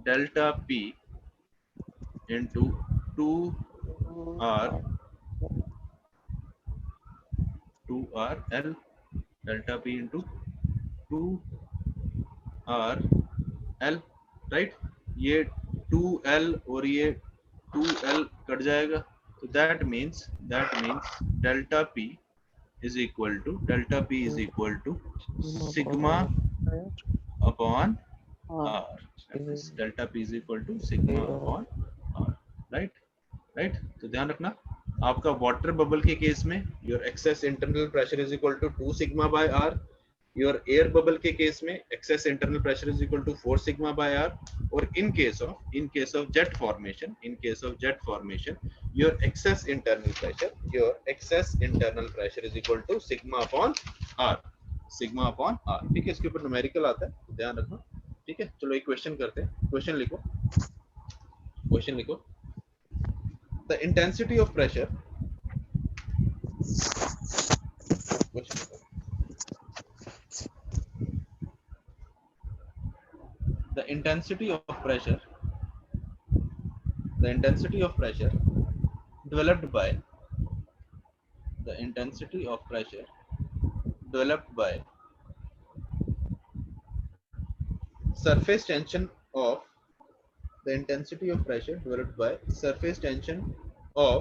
A: delta p into 2rl, delta p into 2rl, right? ये 2l और ये 2l कट जाएगा, तो that means delta p is equal to sigma upon r, delta p is equal to sigma upon r, right? तो ध्यान रखना, आपका water bubble के केस में your excess internal pressure is equal to 2 sigma by r, your air bubble के case में excess internal pressure is equal to 4 sigma by r, और in case of jet formation, your excess internal pressure is equal to sigma upon r, ठीक है? इसके ऊपर numerical आता है, ध्यान रखना, ठीक है? चलो एक क्वेश्चन करते हैं, क्वेश्चन लिखो। The intensity of pressure question the intensity of pressure developed by the intensity of pressure developed by surface tension of the intensity of pressure developed by surface tension of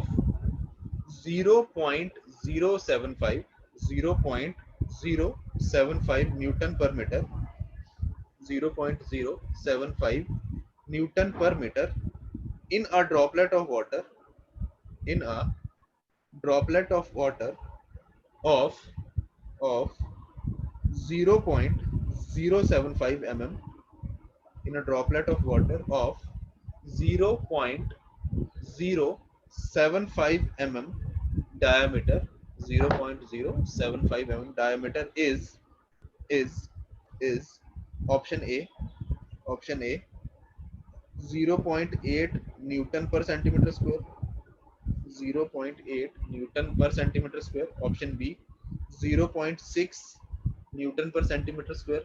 A: 0.075 Newton per meter 0.075 Newton per meter in a droplet of water of 0.075 mm in a droplet of water of 0.075 mm diameter 0.075 mm diameter is option A 0.8 Newton per centimeter square 0.8 Newton per centimeter square. Option B 0.6 Newton per centimeter square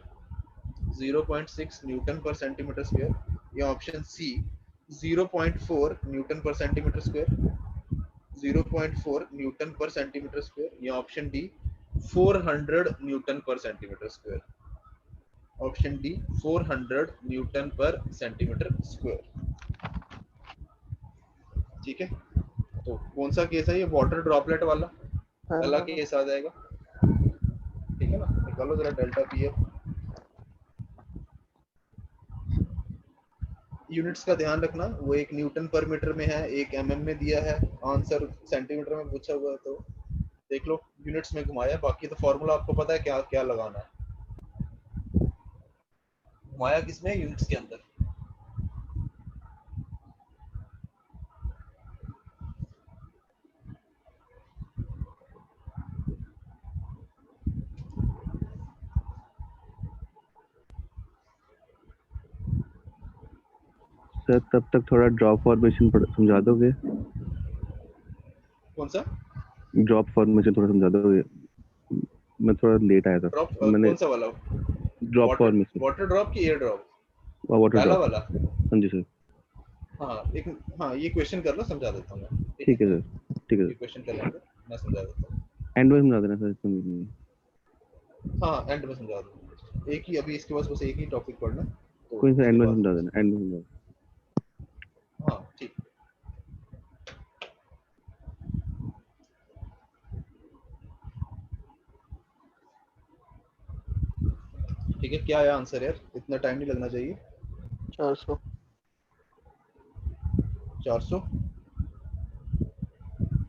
A: 0.6 Newton per centimeter square. या option C 0.4 Newton per centimeter square 0.4 Newton per centimeter square. या option D 400 Newton per centimeter square. Option D 400 Newton per centimeter square. ठीक है, तो कौन सा case है ये? Water droplet वाला पहला केस आ जाएगा, ठीक है ना। निकालो जरा डेल्टा पी एफ। यूनिट्स का ध्यान रखना, वो एक न्यूटन पर मीटर में है, एक एमएम में दिया है, आंसर सेंटीमीटर में पूछा हुआ है, तो देख लो यूनिट्स में घुमाया। बाकी तो फॉर्मूला आपको पता है क्या क्या लगाना है। घुमाया किसमें? यूनिट्स के अंदर।
H: सर तब तक थोड़ा ड्रॉप फॉर्मेशन समझा दोगे?
A: कौन सा
H: ड्रॉप फॉर्मेशन थोड़ा समझा दोगे? मैं थोड़ा लेट आया था।
A: ड्रॉप?
H: मैंने
A: कौन सा वाला?
H: Drop formation.
A: वाटर ड्रॉप की एयर ड्रॉप?
H: वाटर
A: पहला
H: ड्रॉप
A: वाला।
H: हाँ जी सर।
A: हाँ ये क्वेश्चन कर लो, समझा देता हूँ मैं।
H: ठीक है सर, ठीक है।
A: ये क्वेश्चन कर लेंगे, मैं समझा देता हूँ।
H: एंड में समझा देना सर।
A: हाँ एंड में समझा दूँ। एक ही अभी इसके पास बस एक ही टॉपिक पढ़ना, तो
H: कोई सर एंड में समझा देना, एंड में समझा।
A: हाँ ठीक। ठीक है, क्या है आंसर यार? इतना टाइम नहीं लगना चाहिए।
D: 400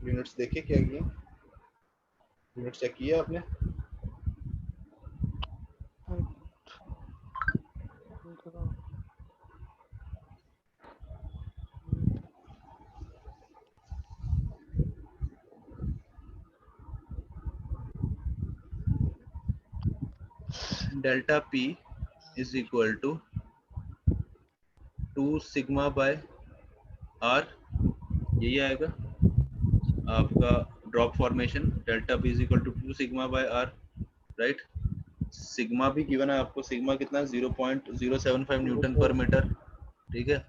A: यूनिट्स देखे क्या किए? यूनिट्स चेक किया आपने? Delta P is equal to 2 sigma by R, यही आएगा आपका drop formation. Delta P is equal to 2 sigma by R, right. Sigma भी गिवन है आपको, सिग्मा कितना है? 0.075 न्यूटन पर मीटर, ठीक है।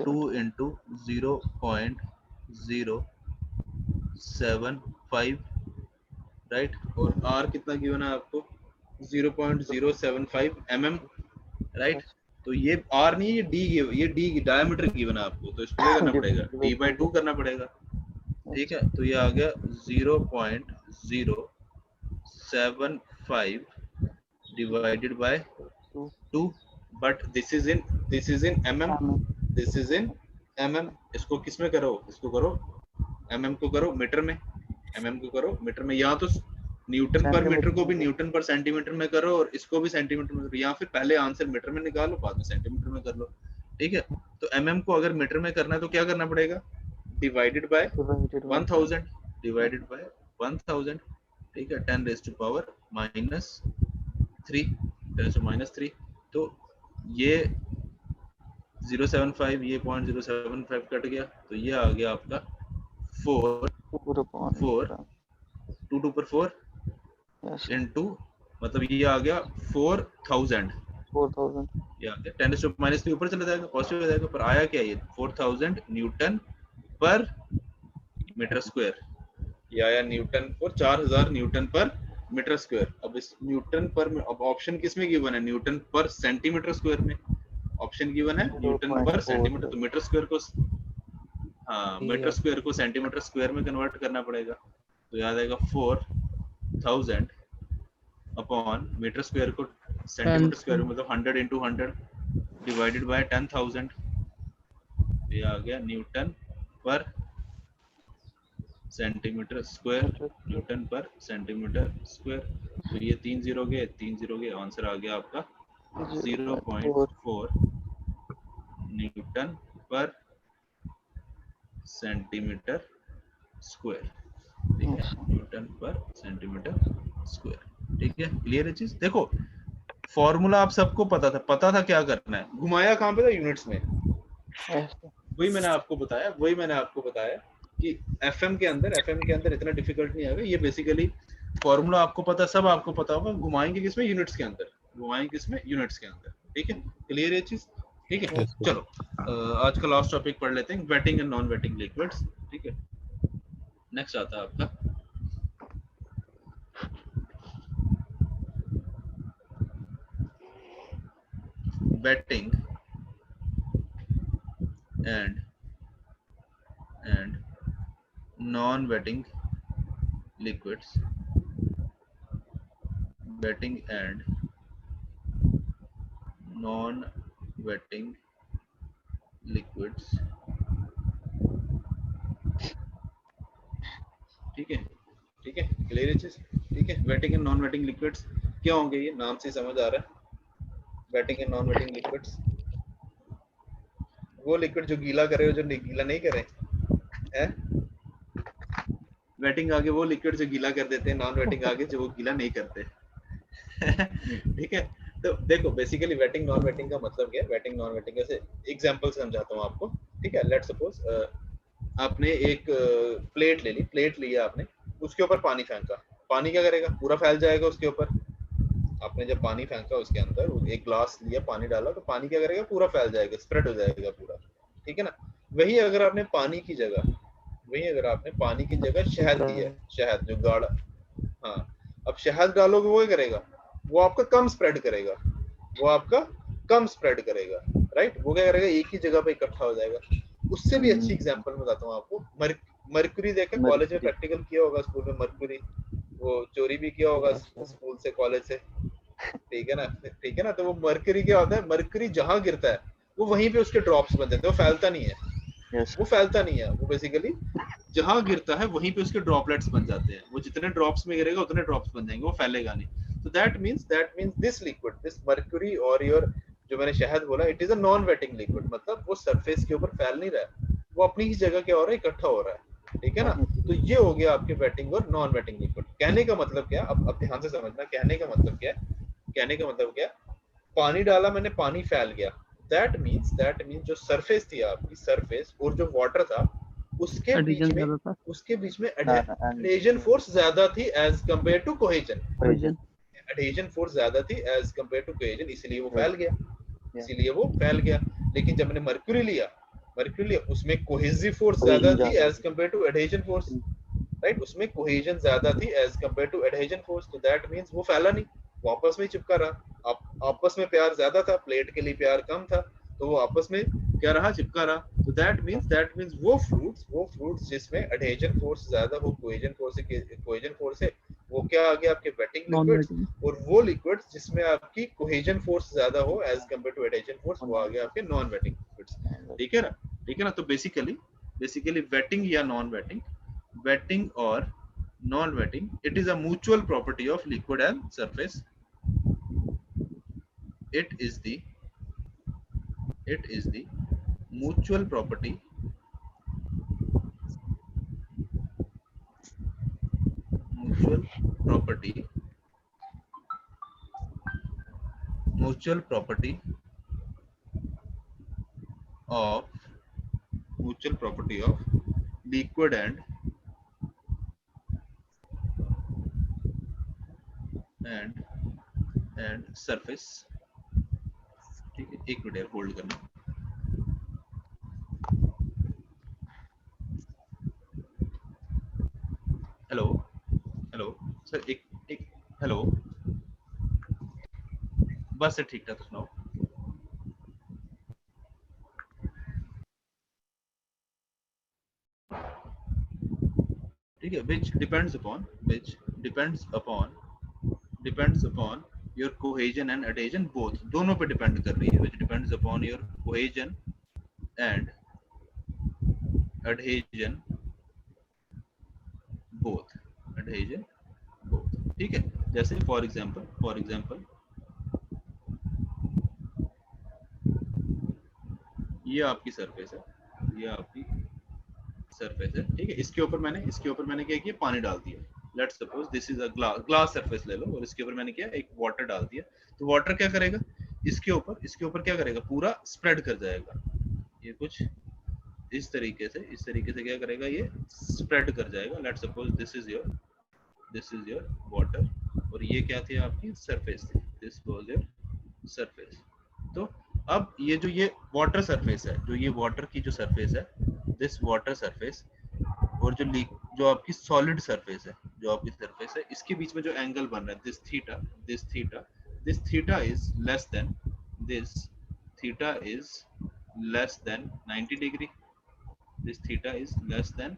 A: 2 इंटू 0.075, राइट। और R कितना गिवन है आपको? 0.075 mm, राइट। तो ये R नहीं, ये D डायमीटर गिवन है आपको, तो इसको क्या करना पड़ेगा? D/2 करना पड़ेगा, ठीक है। तो ये आ गया 0.075 divided by 2, but this is in mm, this is in mm। इसको किस में करो? इसको करो mm को करो मीटर में, mm को करो मीटर में। यहाँ तो न्यूटन पर मीटर को भी न्यूटन पर सेंटीमीटर में करो और इसको भी सेंटीमीटर में करो, या फिर पहले आंसर मीटर में निकालो बाद में सेंटीमीटर में कर लो, ठीक है। तो mm को अगर मीटर में करना है तो क्या करना पड़ेगा? डिवाइडेड बाय 1000, डिवाइडेड बाय 1000, ठीक है। 10 raised to power -3, तो ये 075, ये 0.075 कट गया, तो ये आ गया आपका 4 2 2 पर 4
D: Yes.
A: इनटू मतलब ये आ गया 4000,
D: 4000.
A: ये आ गया 10⁻³ ऊपर चला जाएगा, पॉजिटिव हो जाएगा, पर आया क्या ये 4000 न्यूटन पर मीटर स्क्वायर, ये आया न्यूटन पर 4000 न्यूटन पर मीटर स्क्वायर। अब इस न्यूटन पर, अब ऑप्शन किस में गिवन है, न्यूटन पर सेंटीमीटर स्क्वायर में ऑप्शन गिवन है, न्यूटन पर
D: 0.4.
A: सेंटीमीटर, तो मीटर स्क्वायर को, हाँ मीटर स्क्वायर को सेंटीमीटर स्क्वायर में कन्वर्ट करना पड़ेगा, तो याद आएगा 4000 अपॉन मीटर स्क्वायर को सेंटीमीटर स्क्वायर में मतलब 100 into 100 डिवाइडेड बाय 10,000, ये आ गया न्यूटन पर सेंटीमीटर स्क्वायर, न्यूटन पर सेंटीमीटर स्क्वायर। तो ये 3 0 गए, 3 0 गए, आंसर आ गया आपका 0.4 न्यूटन पर सेंटीमीटर स्क्वायर, ठीक है, न्यूटन पर सेंटीमीटर स्क्वायर। ठीक है, क्लियर है चीज। देखो फॉर्मूला आप सबको पता था क्या करना है, घुमाया कहाँ पे था, यूनिट्स में।
D: Yes.
A: वही मैंने आपको बताया कि एफएम के अंदर इतना डिफिकल्ट नहीं आएगा। ये बेसिकली फॉर्मूला आपको पता, सब आपको पता होगा, घुमाएंगे किसमें, यूनिट्स के अंदर, यूनिट्स के अंदर। ठीक है, क्लियर है चीज। ठीक है,
G: Yes, sir.
A: चलो आज का लास्ट टॉपिक पढ़ लेते हैं, waiting and non waiting liquids. ठीक है, नेक्स्ट आता है आपका waiting and non-wetting liquids, wetting and non-wetting liquids। ठीक है, क्लियर है चीज। ठीक है, waiting and non waiting liquids क्या होंगे, ये नाम से समझ आ रहा है। Waiting and non waiting liquids, वो लिक्विड जो गीला करे, जो गीला नहीं करे है। वेटिंग आगे वो लिक्विड जो गीला कर देते हैं, नॉन वेटिंग आगे जो वो गीला नहीं करते। ठीक है, तो देखो बेसिकली वेटिंग नॉन वेटिंग का मतलब क्या है। वेटिंग नॉन वेटिंग से एग्जांपल समझाता हूँ आपको। ठीक है, लेट्स सपोज आपने एक प्लेट ले ली, प्लेट लिया आपने, उसके ऊपर पानी फेंका, पानी क्या करेगा, पूरा फैल जाएगा उसके ऊपर। आपने जब पानी फेंका उसके अंदर, एक ग्लास लिया, पानी डाला, तो पानी क्या करेगा, पूरा फैल जाएगा, स्प्रेड हो जाएगा पूरा। ठीक है ना, वही अगर आपने पानी की जगह शहद दिया, शहद जो गाढ़ा, हाँ, अब शहद डालोगे वो क्या करेगा, वो आपका कम स्प्रेड करेगा, राइट। वो क्या करेगा, एक ही जगह पे इकट्ठा हो जाएगा। उससे भी अच्छी एग्जांपल बताता हूँ आपको। मर्क्यूरी देखा, कॉलेज में प्रैक्टिकल किया होगा, स्कूल में मर्क्यूरी, वो चोरी भी किया होगा स्कूल से, कॉलेज से। ठीक है ना, तो वो मर्क्यूरी क्या होता है, मर्क्यूरी जहां गिरता है वो वहीं पे उसके ड्रॉप्स बन जाते हैं, वो फैलता नहीं है। वो बेसिकली जहां गिरता है वहीं पे उसके ड्रॉपलेट्स बन जाते हैं। वो जितने ड्रॉप्स में गिरेगा उतने ड्रॉप्स बन जाएंगे, वो फैलेगा नहीं। तो that means this liquid, this mercury और योर जो मैंने शहद बोला, it is a non waiting liquid. मतलब वो सरफेस के ऊपर फैल नहीं रहा है, वो अपनी ही जगह क्या हो रहा है, इकट्ठा हो रहा है। ठीक है ना, तो ये हो गया आपके वेटिंग और नॉन वेटिंग लिक्विड। कहने का मतलब क्या, अब ध्यान से समझना, कहने का मतलब क्या, पानी डाला मैंने, पानी फैल गया, दैट मींस जो सरफेस थी आपकी, सरफेस और जो वाटर था, उसके बीच में एडहेजन फोर्स ज्यादा थी as compare to cohesion. Adhesion force ज्यादा थी एज कंपेयर टू कोहेजन, इसलिए वो फैल गया। लेकिन जब मैंने मर्क्यूरी लिया, उसमें कोहेसिव फोर्स ज्यादा थी as compare to adhesion force, right. उसमें कोहेजन ज्यादा थी as compare to adhesion force, तो दैट मींस वो फैला नहीं, वो आपस में चिपका रहा। आपस में प्यार ज्यादा था, प्लेट के लिए प्यार कम था, तो वो आपस में क्या रहा, चिपका रहा। तो दैट मींस वो फ्रूट्स जिसमें एडहेजन फोर्स ज्यादा हो कोहेजन फोर्स से, वो क्या आ गया आपके वेटिंग लिक्विड्स। और वो लिक्विड्स जिसमें आपकी कोहेजन फोर्स ज्यादा हो as compare to adhesion force, वो आ गया आपके नॉन वेटिंग लिक्विड्स। ठीक है ना, तो बेसिकली वेटिंग या नॉन वेटिंग, वेटिंग और non-wetting, it is a mutual property of liquid and surface. It is the mutual property of liquid and and surface. ठीक है, एक मिनट होल्ड करना। हेलो हेलो सर, एक हेलो, बस ठीक ठाक सुनाओ। ठीक है, which depends upon your cohesion and adhesion both, दोनों पे डिपेंड कर रही है। which depends upon your cohesion and adhesion both, ठीक है। जैसे फॉर एग्जांपल ये आपकी सरफेस है, ठीक है। इसके ऊपर मैंने क्या किया, पानी डाल दिया। Let's suppose this is a glass surface ले लो, और इसके ऊपर मैंने क्या, एक वाटर डाल दिया। तो वाटर क्या करेगा, इसके ऊपर क्या करेगा, पूरा स्प्रेड कर जाएगा। ये कुछ इस तरीके से क्या करेगा, ये स्प्रेड कर जाएगा। Let's suppose this is your water, और ये क्या थी, आपकी सरफेस थी। This was your surface. तो अब ये वाटर सरफेस है, ये वाटर की जो सरफेस है, दिस वाटर सरफेस, और जो आपकी सॉलिड सरफेस है, इसके बीच में जो एंगल बन रहा है, this theta is less then 90 degree. This theta is less than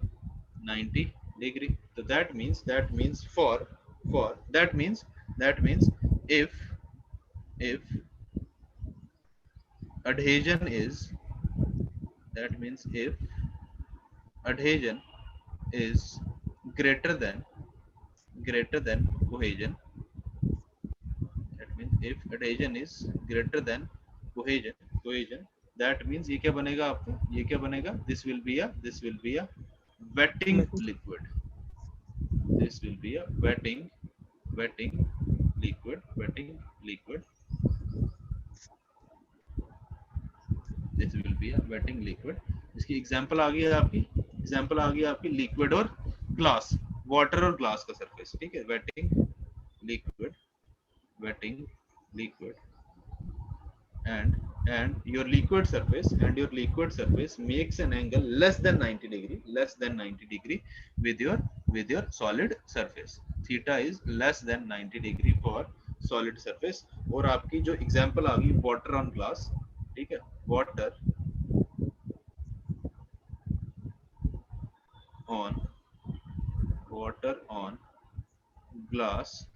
A: 90 degree. So that means if adhesion is greater than cohesion, that means if adhesion is greater than cohesion, that means ये क्या बनेगा आपको, this will be a wetting liquid. This will be a wetting liquid. This will be a wetting liquid. इसकी example आ गई है आपकी liquid और glass, water और ग्लास का सरफेस। ठीक है, wetting liquid and your liquid surface makes an angle less than 90 degree with your solid surface. Theta is less than 90 degree for solid surface. और आपकी जो एग्जांपल आ गई वाटर ऑन ग्लास, ठीक है, वाटर ऑन ग्लास,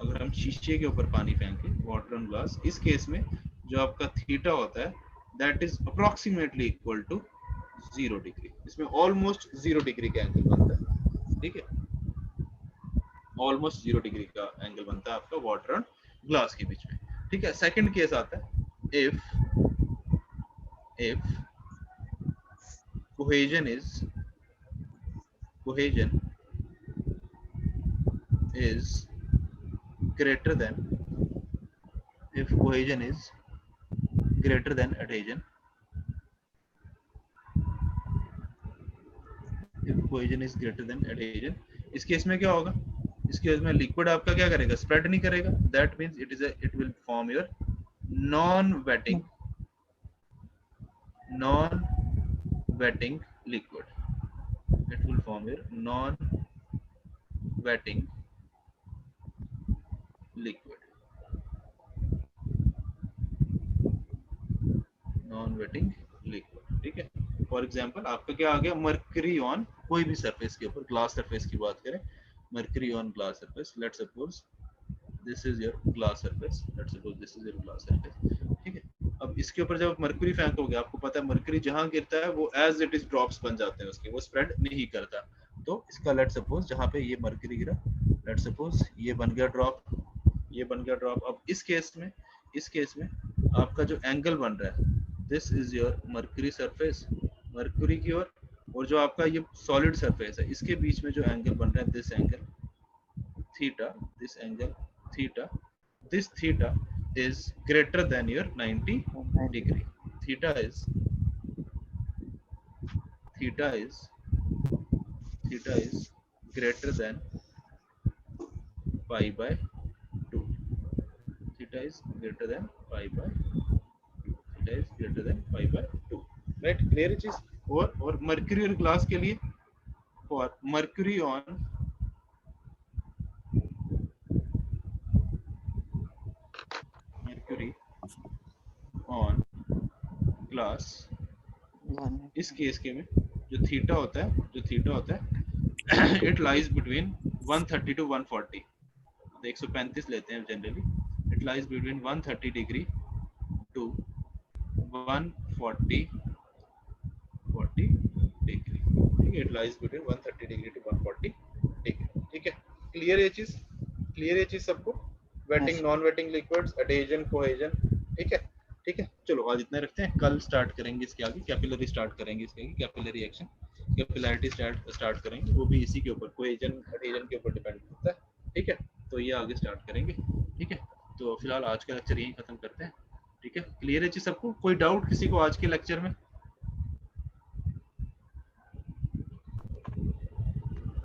A: अगर हम शीशे के ऊपर पानी फेंके, वाटर ऑन ग्लास, इस केस में जो आपका थीटा होता है, that is approximately equal to 0 degree. इसमें ऑलमोस्ट 0 डिग्री का एंगल बनता है। ठीक है, ऑलमोस्ट 0 डिग्री का एंगल बनता है आपका वाटर ऑन ग्लास के बीच में। ठीक है, सेकंड केस आता है if cohesion is greater than adhesion, इस केस में क्या होगा, इस केस में लिक्विड आपका क्या करेगा, स्प्रेड नहीं करेगा। That means it will form your non wetting liquid. It will form your non-wetting liquid. ठीक है, फॉर एग्जांपल आपका क्या आ गया, मर्करी ऑन कोई भी सरफेस के ऊपर, ग्लास सरफेस की बात करें, mercury on glass surface, let's suppose this is your glass surface, ठीक है। अब इसके ऊपर जब मरकरी फेंकोगे, आपको पता है मरकरी जहां गिरता है वो एज इट इज ड्रॉप्स बन जाते हैं उसके, वो स्प्रेड नहीं करता। तो इसका लेट्स सपोज जहां पे ये मरकरी गिरा, लेट्स सपोज ये बन गया ड्रॉप। अब इस केस में आपका जो एंगल बन रहा है, this is your mercury surface, mercury की ओर, और जो आपका ये सॉलिड सरफेस है, इसके बीच में जो एंगल बन रहा है, this angle theta, this theta is greater than your 90 degree. Theta is greater than pi by 2. Theta is greater than pi by 2. Theta is greater than pi by 2. Right? Clear है चीज? और mercury और glass के लिए for mercury on glass, इस case के में जो थीटा होता है it lies between 130 to 140. 135 लेते हैं generally. It lies between 130 degree to 140 degree. ठीक है, it lies between 130 degree to 140 degree. ठीक है, क्लियर ये चीज सबको? Waiting, non waiting liquids, adhesion, cohesion. ठीक है, चलो आज इतना रखते हैं. कल स्टार्ट करेंगे इसके आगे, कैपिलरी स्टार्ट करेंगे इसके आगे, कैपिलरी एक्शन, कैपिलैरिटी स्टार्ट करेंगे. वो भी इसी के ऊपर, कोहेजन एडहेजन के ऊपर डिपेंड करता है. ठीक है, तो ये आगे स्टार्ट करेंगे. ठीक है, तो फिलहाल आज का लेक्चर यहीं खत्म करते हैं. ठीक है, क्लियर है जी सबको? कोई डाउट किसी को आज के लेक्चर में?